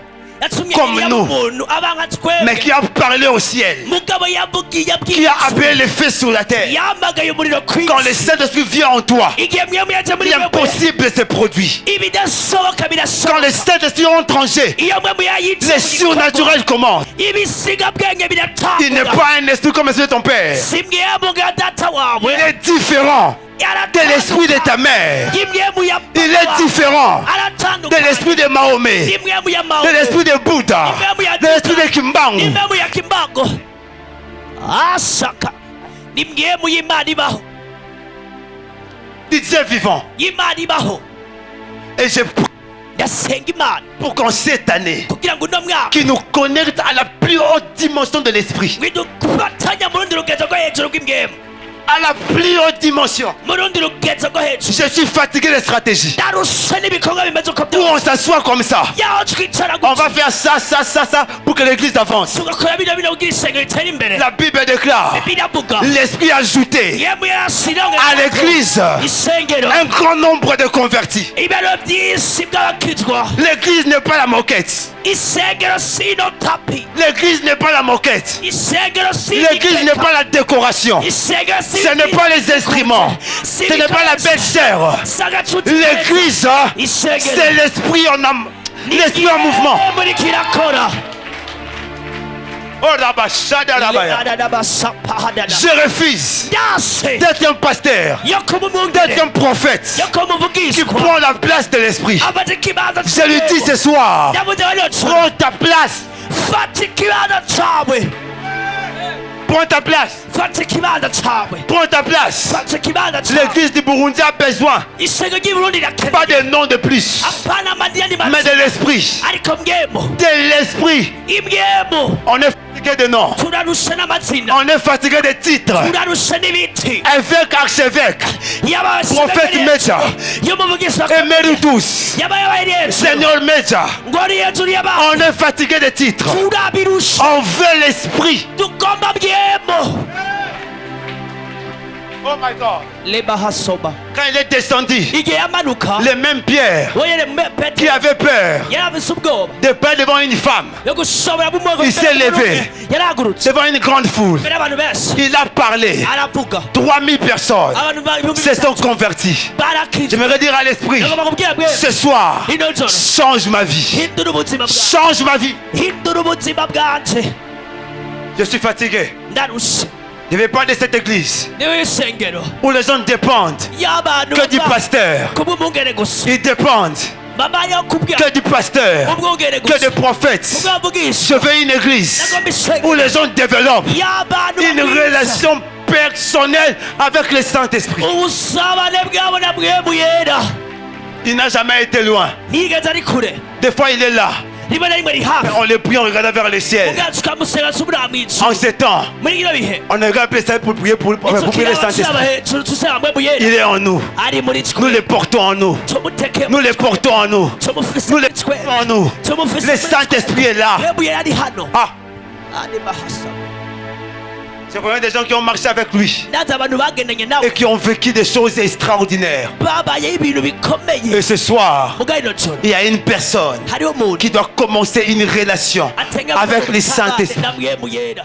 yatumye Comme Eliya nous. umuntu aba nka mais twebwe qui a parlé au ciel, mugabo yavugiye qui a abwiye appelé le feu sur la terre. yamagaye umuriro ku Quand le isi Saint-Esprit vient en toi, igihe mwemu yaje muri mwebwe l'impossible se produit. ibidasoboka Quand le birasoboka Saint-Esprit entre en jeu, iyo mwemu yayitse les surnaturels commencent. ibisiga bwenge Il n'est biratangura pas un esprit comme celui de ton père. si mwemu nga data wawe Il est différent de l'esprit de ta mère. y'imwemu ya Il est différent de aratandukanye l'esprit de Mahomet, n'imwemu ya de Mahomet l'esprit de Bouddha, de l'esprit de Kimbangu. n'imwemu ya Kimbango ashaka n'imwemu y'Imana ibaho Du Dieu vivant. y'Imana ibaho Et je prie ndasenga Imana pour qu'en cette année, kugira ngo uno mwaka qui nous connecte à la plus haute dimension de l'esprit, bidufatanya mu rundi rugezo rwo hejuru rw'imwemu à la plus haute dimension. mu rundi rugezo rwo hejuru Je suis fatigué des stratégies. ndarushe n'ibikorwa bimeze uko Où on byose s'assoit comme ça. yaho twicara On gutya va faire ça pour que l'église avance. tugakora bino bino kugira isengero ritere imbere La Bible déclare, biravuga l'esprit a ajouté yemwe yarashyiraho à l'église isengero un grand nombre de convertis. ibero byinshi by'abakizwa L'église n'est pas la moquette. isengero si ino tapi L'église n'est pas la moquette. isengero si L'église n'est pas la décoration. isengero si Ce n'est pas les instruments. Ce n'est pas la belle sœur. L'église, c'est l'esprit en âme. L'esprit en mouvement. muri kirakora Oh, rabashada rabaya. Je refuse yase d'être un pasteur, yo kuba d'être umwungere un prophète yo kuba qui umuvugishwa prend la place de l'esprit. afata ikibanza Je lui dis ce soir, yavuze wanotsa prends ta place. fata ikibanza cawe Prends ta place. fata ikibanza cawe Prends ta place. fata ikibanza cawe L'église du Burundi a besoin, isengero ry'Uburundi pas rirakeneye de nom de plus, apana amadini mais de l'esprit. ariko mwemu De l'esprit. imwemu On est fatigué de noms. turarusha n'amazina On est fatigué de titres. turarusha n'ibiti Évêque, archevêque, Prophète Meja. y'umuvugisha Emeritus, yaba yabaye Seigneur Meja. ngo ari hejuru y'abantu On est fatigué de titres. turabirusha On veut l'esprit. tugomba mwemu Oh my God. leba hasoba Quand il est descendu, igihe yamanuka les mêmes pierres weyere qui petero avaient peur yaravise ubwoba de peur devant une femme, yo gushobora bumwe Il s'est levé. yaragurutse devant une grande foule, imbere y'abantu benshi il a parlé. aravuga 3000 personnes abantu ibihumbi se sont bitatu converties. barakizwa J'aimerais dire à l'esprit, ngomba kubwira mwese ce soir, ino joro change ma vie. hindura ubuzima bwawe Change ma vie. hindura ubuzima bwanje Je suis fatigué. ndarushe Je ne vais pas de cette église niwe isengero où les gens dépendent y'abantu que du pasteur. kubw'umwungere gusa Ils dépendent babayeho kubwira que du pasteur, umwungere que des gusa prophètes. ubwavugisha Je veux une église nagomba où isengero les gens développent y'abantu une babwiriza relation personnelle avec le Saint-Esprit. ubusabane bwabo na mwemu yera Il n'a jamais été loin. ntiyigeze ari kure Des fois, il est là. rimwe na rimwe ari hafi On le prie, on regarde vers le ciel. ubwacu tukamusega subira mw'ijuru En ces temps, muri bino bihe on ne regarde plus ça pour prier pour prier le turaba Saint-Esprit. hejuru tusaba mwemu yera Il est en nous. ari muri Nous le twe portons en nous. tumuteke Nous le portons en nous. tumufise Nous le muri twe portons en nous. tumufise Le Saint-Esprit est là. mwemu yera ari hano Ah, ari mahasa c'est combien de gens qui ont marché avec lui nazi abantu bagendanye nawe et qui ont vécu des choses extraordinaires. babayeho ibintu bikomeye Et ce soir, muga ino joro il y a une personne hariho umuntu qui doit commencer une relation atenga avec le gusabana Saint-Esprit. na mwemu yera